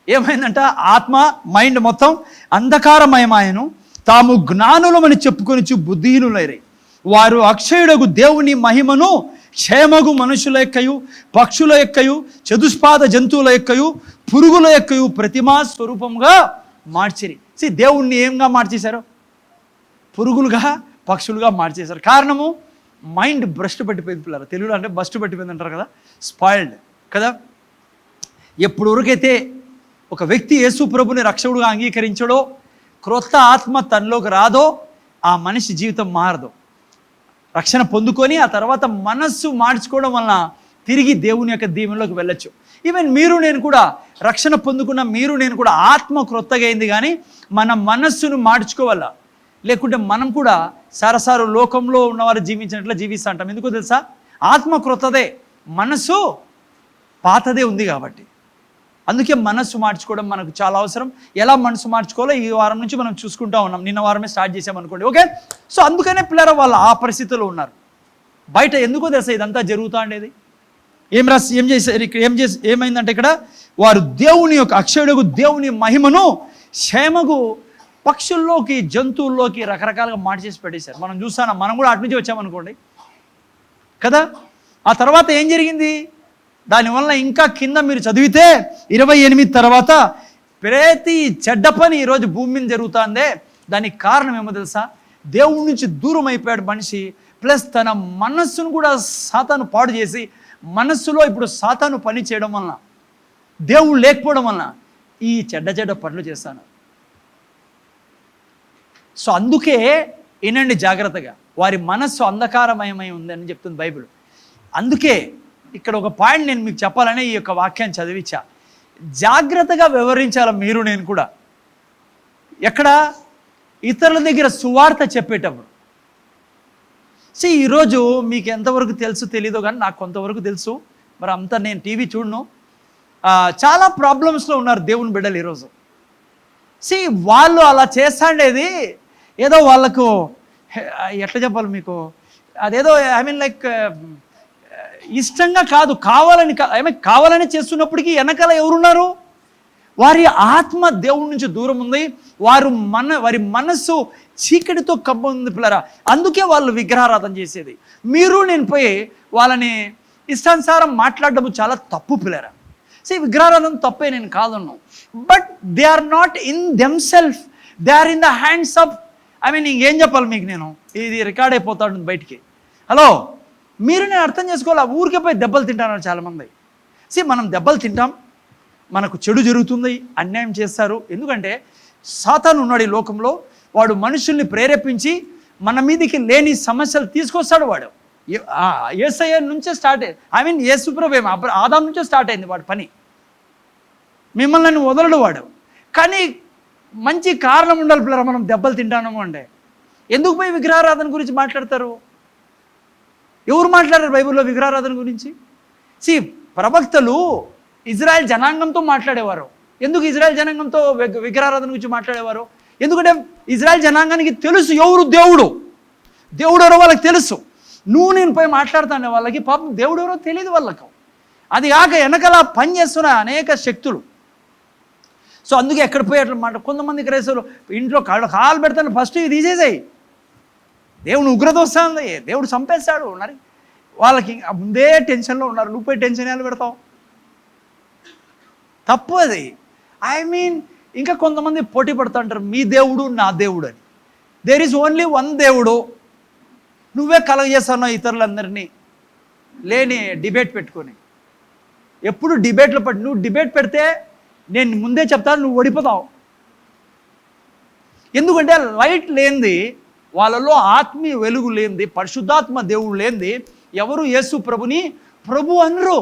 ఏమైందంట? ఆత్మ, మైండ్ మొత్తం అంధకారమయమాయను, తాము జ్ఞానులమని చెప్పుకొని బుద్ధిహీనులైరి. వారు అక్షయుడగు దేవుని మహిమను క్షేమగు మనుషుల యొక్కయు, పక్షుల యొక్కయు, చతుష్పాద జంతువుల యొక్కయు, పురుగుల యొక్కయు ప్రతిమా స్వరూపంగా మార్చిరి. దేవుణ్ణి ఏంగా మార్చేశారు? పురుగులుగా, పక్షులుగా మార్చేశారు. కారణము మైండ్ భ్రష్టు పట్టిపోయింది పిల్లలు. తెలుగులో అంటే భ్రష్టు పట్టిపోయింది అంటారు కదా, స్పాయిల్డ్ కదా. ఎప్పుడు వరకైతే ఒక వ్యక్తి యేసు ప్రభుని రక్షకుడుగా అంగీకరించడో, క్రొత్త ఆత్మ తనలోకి రాదో, ఆ మనిషి జీవితం మారదు. రక్షణ పొందుకొని ఆ తర్వాత మనస్సు మార్చుకోవడం వలన తిరిగి దేవుని యొక్క దీవెనలోకి వెళ్ళొచ్చు. ఈవెన్ మీరు నేను కూడా రక్షణ పొందుకున్న మీరు నేను కూడా ఆత్మ క్రొత్తగా అయింది, కానీ మన మనస్సును మార్చుకోవాల. లేకుంటే మనం కూడా సారసారు లోకంలో ఉన్నవారు జీవించినట్లు జీవిస్తూ ఉంటాం. ఎందుకో తెలుసా? ఆత్మ క్రొత్తదే, మనస్సు పాతదే ఉంది కాబట్టి. అందుకే మనస్సు మార్చుకోవడం మనకు చాలా అవసరం. ఎలా మనసు మార్చుకోవాలో ఈ వారం నుంచి మనం చూసుకుంటా ఉన్నాం. నిన్న వారమే స్టార్ట్ చేసామనుకోండి. ఓకే, సో అందుకనే పిల్లలు వాళ్ళు ఆ పరిస్థితిలో ఉన్నారు. బయట ఎందుకో తెలుసా ఇదంతా జరుగుతూ ఉండేది? ఏమైందంటే ఇక్కడ వారు దేవుని యొక్క అక్షయుడగు దేవుని మహిమను క్షేమగు పక్షుల్లోకి జంతువుల్లోకి రకరకాలుగా మార్చేసి పెట్టేశారు. మనం చూస్తాం, మనం కూడా అటు నుంచి వచ్చామనుకోండి కదా. ఆ తర్వాత ఏం జరిగింది? దానివల్ల ఇంకా కింద మీరు చదివితే 28 తర్వాత ప్రతి చెడ్డ పని ఈరోజు భూమి మీద జరుగుతుందే, దానికి కారణం ఏమో తెలుసా? దేవుడి నుంచి దూరం అయిపోయాడు మనిషి, ప్లస్ తన మనస్సును కూడా సాతాను పాడు చేసి, మనస్సులో ఇప్పుడు సాతాను పని చేయడం వలన, దేవుడు లేకపోవడం వలన ఈ చెడ్డ పనులు చేస్తాను. సో అందుకే వినండి జాగ్రత్తగా, వారి మనస్సు అంధకారమయమై ఉందని చెప్తుంది బైబిల్. అందుకే ఇక్కడ ఒక పాయింట్ నేను మీకు చెప్పాలని ఈ యొక్క వాక్యాన్ని చదివించా. జాగ్రత్తగా వ్యవహరించాలి మీరు నేను కూడా. ఎక్కడ? ఇతరుల దగ్గర సువార్త చెప్పేటప్పుడు. ఈరోజు మీకు ఎంతవరకు తెలుసు తెలీదో కానీ నాకు కొంతవరకు తెలుసు, మరి అంతా నేను టీవీ చూడను. చాలా ప్రాబ్లమ్స్లో ఉన్నారు దేవుని బిడ్డలు ఈరోజు. వాళ్ళు అలా చేస్తాండేది ఏదో వాళ్ళకు ఎట్లా చెప్పాలి మీకు, అదేదో ఐ మీన్ లైక్ ఇష్టంగా కాదు, కావాలని చేస్తున్నప్పటికీ వెనకాల ఎవరున్నారు? వారి ఆత్మ దేవుడి నుంచి దూరం ఉంది, వారి మనస్సు చీకటితో కమ్ముంది పిల్లరా. అందుకే వాళ్ళు విగ్రహారాధన చేసేది. మీరు నేను పోయి వాళ్ళని ఇష్టానుసారం మాట్లాడడం చాలా తప్పు పిల్లరా. విగ్రహారాధన తప్పే, నేను కాదన్నాను. But they are not in themself, they are in the hands of, I mean ఇంకేం చెప్పాలి మీకు, నేను ఇది రికార్డ్ అయిపోతాడు బయటికి. హలో, మీరు నేను అర్థం చేసుకోవాలి. ఊరికే పోయి దెబ్బలు తింటాను చాలామంది. మనం దెబ్బలు తింటాం, మనకు చెడు జరుగుతుంది, అన్యాయం చేస్తారు. ఎందుకంటే సాతాను ఉన్నాడు ఈ లోకంలో, వాడు మనుషుల్ని ప్రేరేపించి మన మీదకి లేని సమస్యలు తీసుకొస్తాడు. వాడు యేసయ్య నుంచే స్టార్ట్ అయ్యింది, ఐ మీన్ యేసుప్రభు ఆదాం నుంచే స్టార్ట్ అయింది వాడి పని. మిమ్మల్ని వదలడు వాడు. కానీ మంచి కారణం ఉండాలి పిల్లరా మనం దెబ్బలు తింటాము అంటే. ఎందుకు పోయి విగ్రహారాధన గురించి మాట్లాడతారు? ఎవరు మాట్లాడారు బైబిల్లో విగ్రహారాధన గురించి? ప్రవక్తలు ఇజ్రాయెల్ జనాంగంతో మాట్లాడేవారు. ఎందుకు ఇజ్రాయెల్ జనాంగంతో విగ్రహారాధన గురించి మాట్లాడేవారు? ఎందుకంటే ఇజ్రాయెల్ జనాంగానికి తెలుసు ఎవరు దేవుడు, దేవుడు ఎవరో వాళ్ళకి తెలుసు. నువ్వు నేను పోయి మాట్లాడుతానే వాళ్ళకి పాపం దేవుడు ఎవరో తెలియదు వాళ్ళకు. అది కాక వెనకలా పని చేస్తున్న అనేక శక్తులు. అందుకే ఎక్కడ పోయి అట్లా కొంతమంది క్రైస్తవులు ఇంట్లో కాలు పెడతాను, ఫస్ట్ ఇది తీసేసాయి, దేవుని ఉగ్రత వస్తుంది, దేవుడు చంపేస్తాడు మరి. వాళ్ళకి ముందే టెన్షన్లో ఉన్నారు, నువ్వు పోయి టెన్షన్ ఎలా పెడతావు? తప్పు అది. ఐ మీన్ ఇంకా కొంతమంది పోటీ పడుతుంటారు, మీ దేవుడు నా దేవుడు అని. దేర్ ఈజ్ ఓన్లీ వన్ దేవుడు. నువ్వే కలగజేస్తున్నావు ఇతరులందరినీ లేని డిబేట్ పెట్టుకొని. ఎప్పుడు డిబేట్లో నువ్వు డిబేట్ పెడితే నేను ముందే చెప్తాను, నువ్వు ఓడిపోతావు. ఎందుకంటే లైట్ లేనిది, వాళ్ళలో ఆత్మీయ వెలుగు లేనిది, పరిశుద్ధాత్మ దేవుడు లేనిది ఎవరు యేసు ప్రభుని ప్రభు అనరు.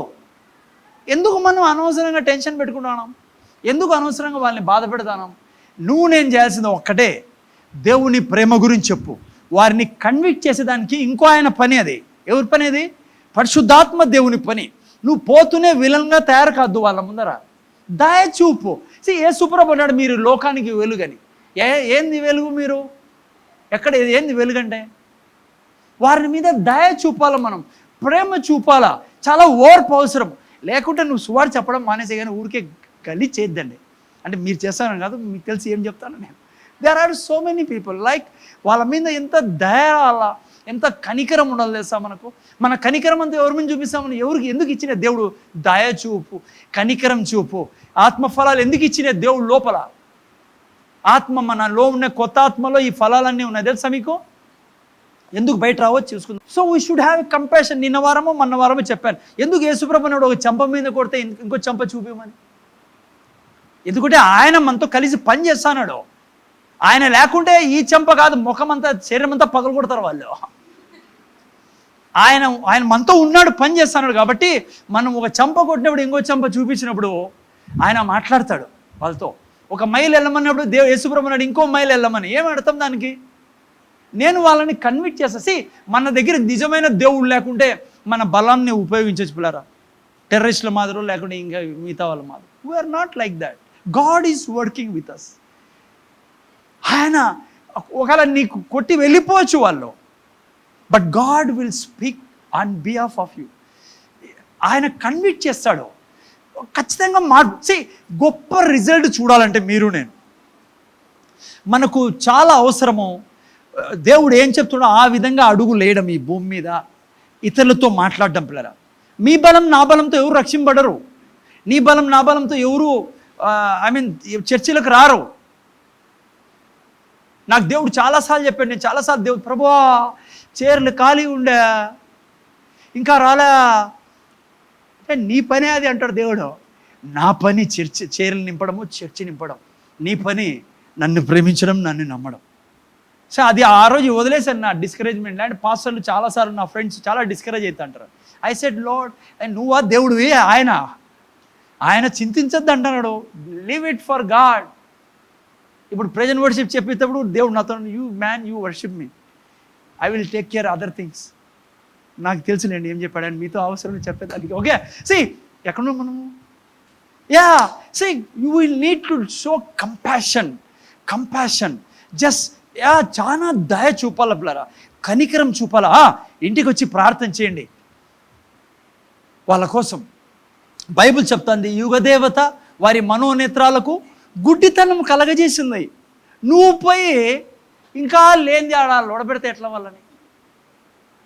ఎందుకు మనం అనవసరంగా టెన్షన్ పెట్టుకుంటున్నాం? ఎందుకు అనవసరంగా వాళ్ళని బాధ పెడతాం? నువ్వు నేను చేయాల్సింది ఒక్కటే, దేవుని ప్రేమ గురించి చెప్పు. వారిని కన్విక్ట్ చేసేదానికి ఇంకో ఆయన పని. అది ఎవరి పని? అది పరిశుద్ధాత్మ దేవుని పని. నువ్వు పోతూనే విలన్గా తయారు కాదు, వాళ్ళ ముందర దయ చూపు. యేసుప్రభు అన్నాడు మీరు లోకానికి వెలుగని. ఏంది వెలుగు? మీరు ఎక్కడ ఏంది వెలుగంటే? వారి మీద దయ చూపాలా, మనం ప్రేమ చూపాలా. చాలా ఓర్పు అవసరం. లేకుంటే నువ్వు సువార్త చెప్పడం మానేసే కానీ ఊరికే గలీజ్ చేయొద్దండి. అంటే మీరు చేస్తానని కాదు, మీకు తెలిసి ఏం చెప్తాను నేను. There are so many people like వాళ్ళ మీద ఎంత దయ, ఎంత కనికరం ఉండాలి తెలుసా మనకు. మన కనికరం అంతా ఎవరి మీద చూపిస్తామని, ఎవరికి ఎందుకు ఇచ్చిన దేవుడు దయ చూపు, కనికరం చూపు, ఆత్మఫలాలు ఎందుకు ఇచ్చిన దేవుడు లోపల? ఆత్మ మనలో ఉన్న కొత్త ఆత్మలో ఈ ఫలాలన్నీ ఉన్నాయి తెలుసా మీకు. ఎందుకు బయట రావచ్చు చూసుకుందాం. So we should have compassion. నిన్న వారమో చెప్పాను, ఎందుకు యేసుప్రభు నాడు ఒక చెంప మీద కొడితే ఇంకో చెంప చూపిమని. ఎందుకంటే ఆయన మనతో కలిసి పని చేస్తాడు. ఆయన లేకుంటే ఈ చెంప కాదు, ముఖం అంతా శరీరం అంతా పగలు కొడతారు వాళ్ళు. ఆయన మనతో ఉన్నాడు, పని చేస్తున్నాడు. కాబట్టి మనం ఒక చెంప కొట్టినప్పుడు ఇంకో చెంప చూపించినప్పుడు ఆయన మాట్లాడతాడు వాళ్ళతో. ఒక మైలు వెళ్ళమన్నప్పుడు యేసుప్రభు నాడు ఇంకో మైలు వెళ్ళమని. ఏం అర్థం దానికి? నేను వాళ్ళని కన్విక్ట్ చేస్తా. మన దగ్గర నిజమైన దేవుడు లేకుంటే మన బలాన్ని ఉపయోగించవచ్చు పిల్లరా, టెర్రరిస్టుల మాదిరి లేకుంటే ఇంకా మిగతా వాళ్ళ మాదిరి. We are not like that. God is working with us. ఆయన ఒకవేళ నీకు కొట్టి వెళ్ళిపోవచ్చు వాళ్ళు, but God will speak on behalf of you. ఆయన కన్విక్ట్ చేస్తాడు ఖచ్చితంగా. గొప్ప రిజల్ట్ చూడాలంటే మీరు నేను మనకు చాలా అవసరము. దేవుడు ఏం చెప్తున్నాడో ఆ విధంగా అడుగు లేయడం ఈ భూమి మీద, ఇతరులతో మాట్లాడడం. పిల్లరా, మీ బలం నా బలంతో ఎవరు రక్షింపడరు. నీ బలం నా బలంతో ఎవరు చర్చిలకు రారు. నాకు దేవుడు చాలాసార్లు చెప్పాడు, నేను చాలాసార్లు దేవుడు ప్రభువా చీరలు ఖాళీ ఉండే ఇంకా రాలే అంటే నీ పనే అది అంటాడు దేవుడు. నా పని చీరలు నింపడము, చర్చి నింపడం. నీ పని నన్ను ప్రేమించడం, నన్ను నమ్మడం. సో అది ఆ రోజు వదిలేసాను నా డిస్కరేజ్మెంట్. అండ్ పాస్టర్లు చాలాసార్లు నా ఫ్రెండ్స్ చాలా డిస్కరేజ్ అవుతా అంటారు. ఐ సెడ్ లార్డ్, నువ్వా దేవుడివి, ఆయన చింతించద్దు అంటున్నాడు. Leave it for God. ఇప్పుడు ప్రెజెంట్ వర్షిప్ చెప్పేటప్పుడు దేవుడు నాతో you worship me, I will take care other things. నాకు తెలుసులేండి ఏం చెప్పాడు, అని మీతో అవసరం చెప్పేదానికి. ఓకే, సి ఎక్కడో మనము you will need to show compassion just చాలా దయ చూపాల పిల్లరా, కనికరం చూపాలా. ఇంటికి వచ్చి ప్రార్థన చేయండి వాళ్ళ కోసం. బైబిల్ చెప్తుంది యుగదేవత వారి మనోనేత్రాలకు గుడ్డితనం కలగజేసింది. నువ్వు పోయి ఇంకా లేనిది ఆడ లోడబెడితే ఎట్లా వాళ్ళని?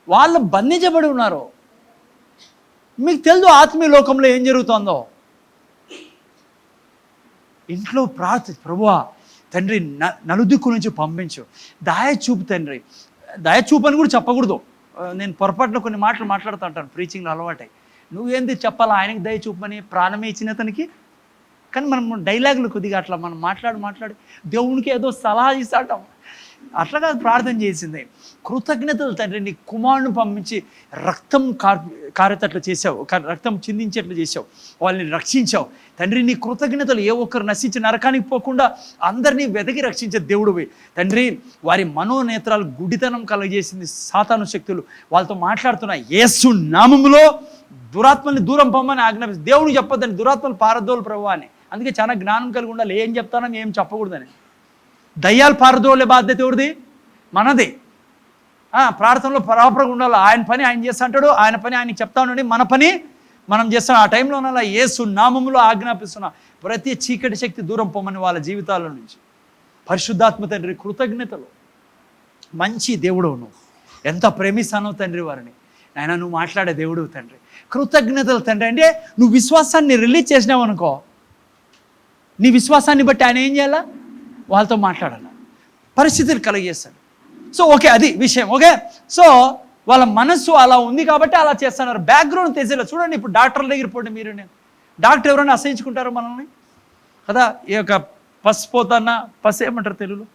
వాళ్ళు బంధించబడి ఉన్నారు. మీకు తెలుసు ఆత్మీయ లోకంలో ఏం జరుగుతుందో. ఇంట్లో ప్రార్థన, ప్రభువా తండ్రి నలుదిక్కు నుంచి పంపించు, దయచూపు తండ్రి. దయచూపు అని కూడా చెప్పకూడదు. నేను పొరపాటున కొన్ని మాటలు మాట్లాడుతూ ఉంటాను ప్రీచింగ్లో అలవాటై. నువ్వేంది చెప్పాలా ఆయనకి దయచూపని, ప్రాణమే ఇచ్చిన అతనికి. కానీ మనం డైలాగులు కొద్దిగా అట్లా మనం మాట్లాడి దేవునికి ఏదో సలహా ఇస్తాటం. అట్లాగా ప్రార్థన చేసింది. కృతజ్ఞతలు తండ్రి, నీ కుమారుని పంపించి రక్తం కారేటట్లు చేసావు, రక్తం చిందించేట్లు చేసావు, వాళ్ళని రక్షించావు తండ్రి. నీ కృతజ్ఞతలు. ఏ ఒక్కరు నశించి నరకానికి పోకుండా అందరినీ వెతికి రక్షించే దేవుడివి తండ్రి. వారి మనోనేత్రాలు గుడితనం కలగజేసింది సాతాను శక్తులు. వాళ్ళతో మాట్లాడుతున్నా యేసు నామములో దురాత్మల్ని దూరం పొమ్మని ఆజ్ఞాపిస్తుంది. దేవుడు చెప్పొద్దని, దురాత్మలు పారదోలు ప్రభు అని. అందుకే చాలా జ్ఞానం కలిగి ఉండాలి, ఏం చెప్తానో ఏం చెప్పకూడదని. దయ్యాలు పారదోలే బాధ్యత ఎవరిది? మనది. ప్రార్థనలో ప్రాపర్గా ఉండాలి. ఆయన పని ఆయన చేస్తా అంటాడు, ఆయన పని ఆయనకి చెప్తా ఉండండి, మన పని మనం చేస్తాం. ఆ టైంలో అలా యేసు నామములో ఆజ్ఞాపిస్తున్నా ప్రతి చీకటి శక్తి దూరం పొమ్మని వాళ్ళ జీవితాల నుంచి. పరిశుద్ధాత్మ తండ్రి కృతజ్ఞతలు. మంచి దేవుడు నువ్వు, ఎంత ప్రేమిస్తానో తండ్రి వారిని. నాయన నువ్వు మాట్లాడే దేవుడు తండ్రి, కృతజ్ఞతలు తండ్రి. అంటే నువ్వు విశ్వాసాన్ని రిలీజ్ చేసినావు అనుకో, నీ విశ్వాసాన్ని బట్టి ఆయన ఏం చేయాలా? వాళ్ళతో మాట్లాడాలి, పరిస్థితులు కలిగజేస్తాడు. సో ఓకే, అది విషయం. ఓకే, సో వాళ్ళ మనస్సు అలా ఉంది కాబట్టి అలా చేస్తున్నారు. బ్యాక్గ్రౌండ్ తెలిసేలా చూడండి. ఇప్పుడు డాక్టర్ల దగ్గర పోండి. మీరు నేను డాక్టర్ ఎవరైనా అసహించుకుంటారు మనల్ని కదా? ఈ యొక్క పస్ ఏమంటారు తెలుగులో,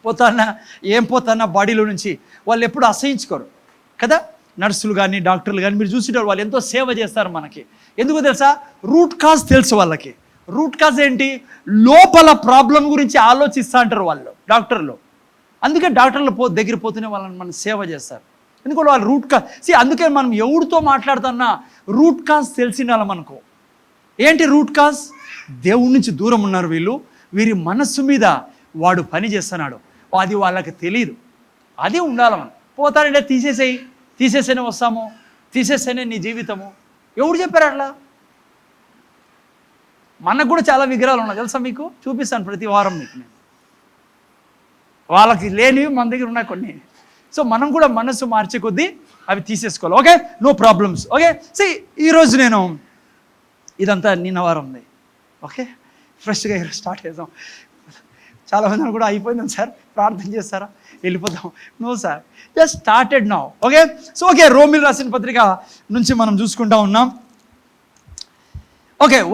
పోతానా బాడీలో నుంచి వాళ్ళు ఎప్పుడు అసహించుకోరు కదా. నర్సులు కానీ డాక్టర్లు కానీ మీరు చూసేటప్పుడు వాళ్ళు ఎంతో సేవ చేస్తారు మనకి. ఎందుకు తెలుసా? రూట్ కాజ్ తెలుసు వాళ్ళకి. రూట్ కాజ్ ఏంటి? లోపల ప్రాబ్లం గురించి ఆలోచిస్తూ అంటారు వాళ్ళు డాక్టర్లు. అందుకే డాక్టర్ల దగ్గర పోతూనే వాళ్ళని మనం సేవ చేస్తారు. ఎందుకంటే వాళ్ళు రూట్ కాజ్ అందుకే మనం ఎవరితో మాట్లాడుతున్నా రూట్ కాజ్ తెలిసిన మనకు. ఏంటి రూట్ కాజ్? దేవుడి నుంచి దూరం ఉన్నారు వీళ్ళు, వీరి మనస్సు మీద వాడు పని చేస్తున్నాడు, అది వాళ్ళకి తెలియదు. అది ఉండాలి. మనం పోతానంటే తీసేసేనే వస్తాము, తీసేసేనే నీ జీవితము. ఎవరు చెప్పారు అట్లా? మనకు కూడా చాలా విగ్రహాలు ఉన్నాయి తెలుసా మీకు? చూపిస్తాను ప్రతి వారం మీకు నేను. వాళ్ళకి లేనివి మన దగ్గర ఉన్నాయి కొన్ని. సో మనం కూడా మనసు మార్చే కొద్దీ అవి తీసేసుకోవాలి. Okay, no problems. ఓకే, ఈరోజు నేను ఇదంతా నిన్న వారం ఉంది. ఓకే, ఫ్రెష్గా ఈరోజు స్టార్ట్ చేద్దాం. చాలామంది కూడా అయిపోయింది సార్, ప్రార్థన చేస్తారా, వెళ్ళిపోతాం. No sir, just started now. Okay, so okay, రోమిల్ రాసిన పత్రిక నుంచి మనం చూసుకుంటా ఉన్నాం. ఓకే.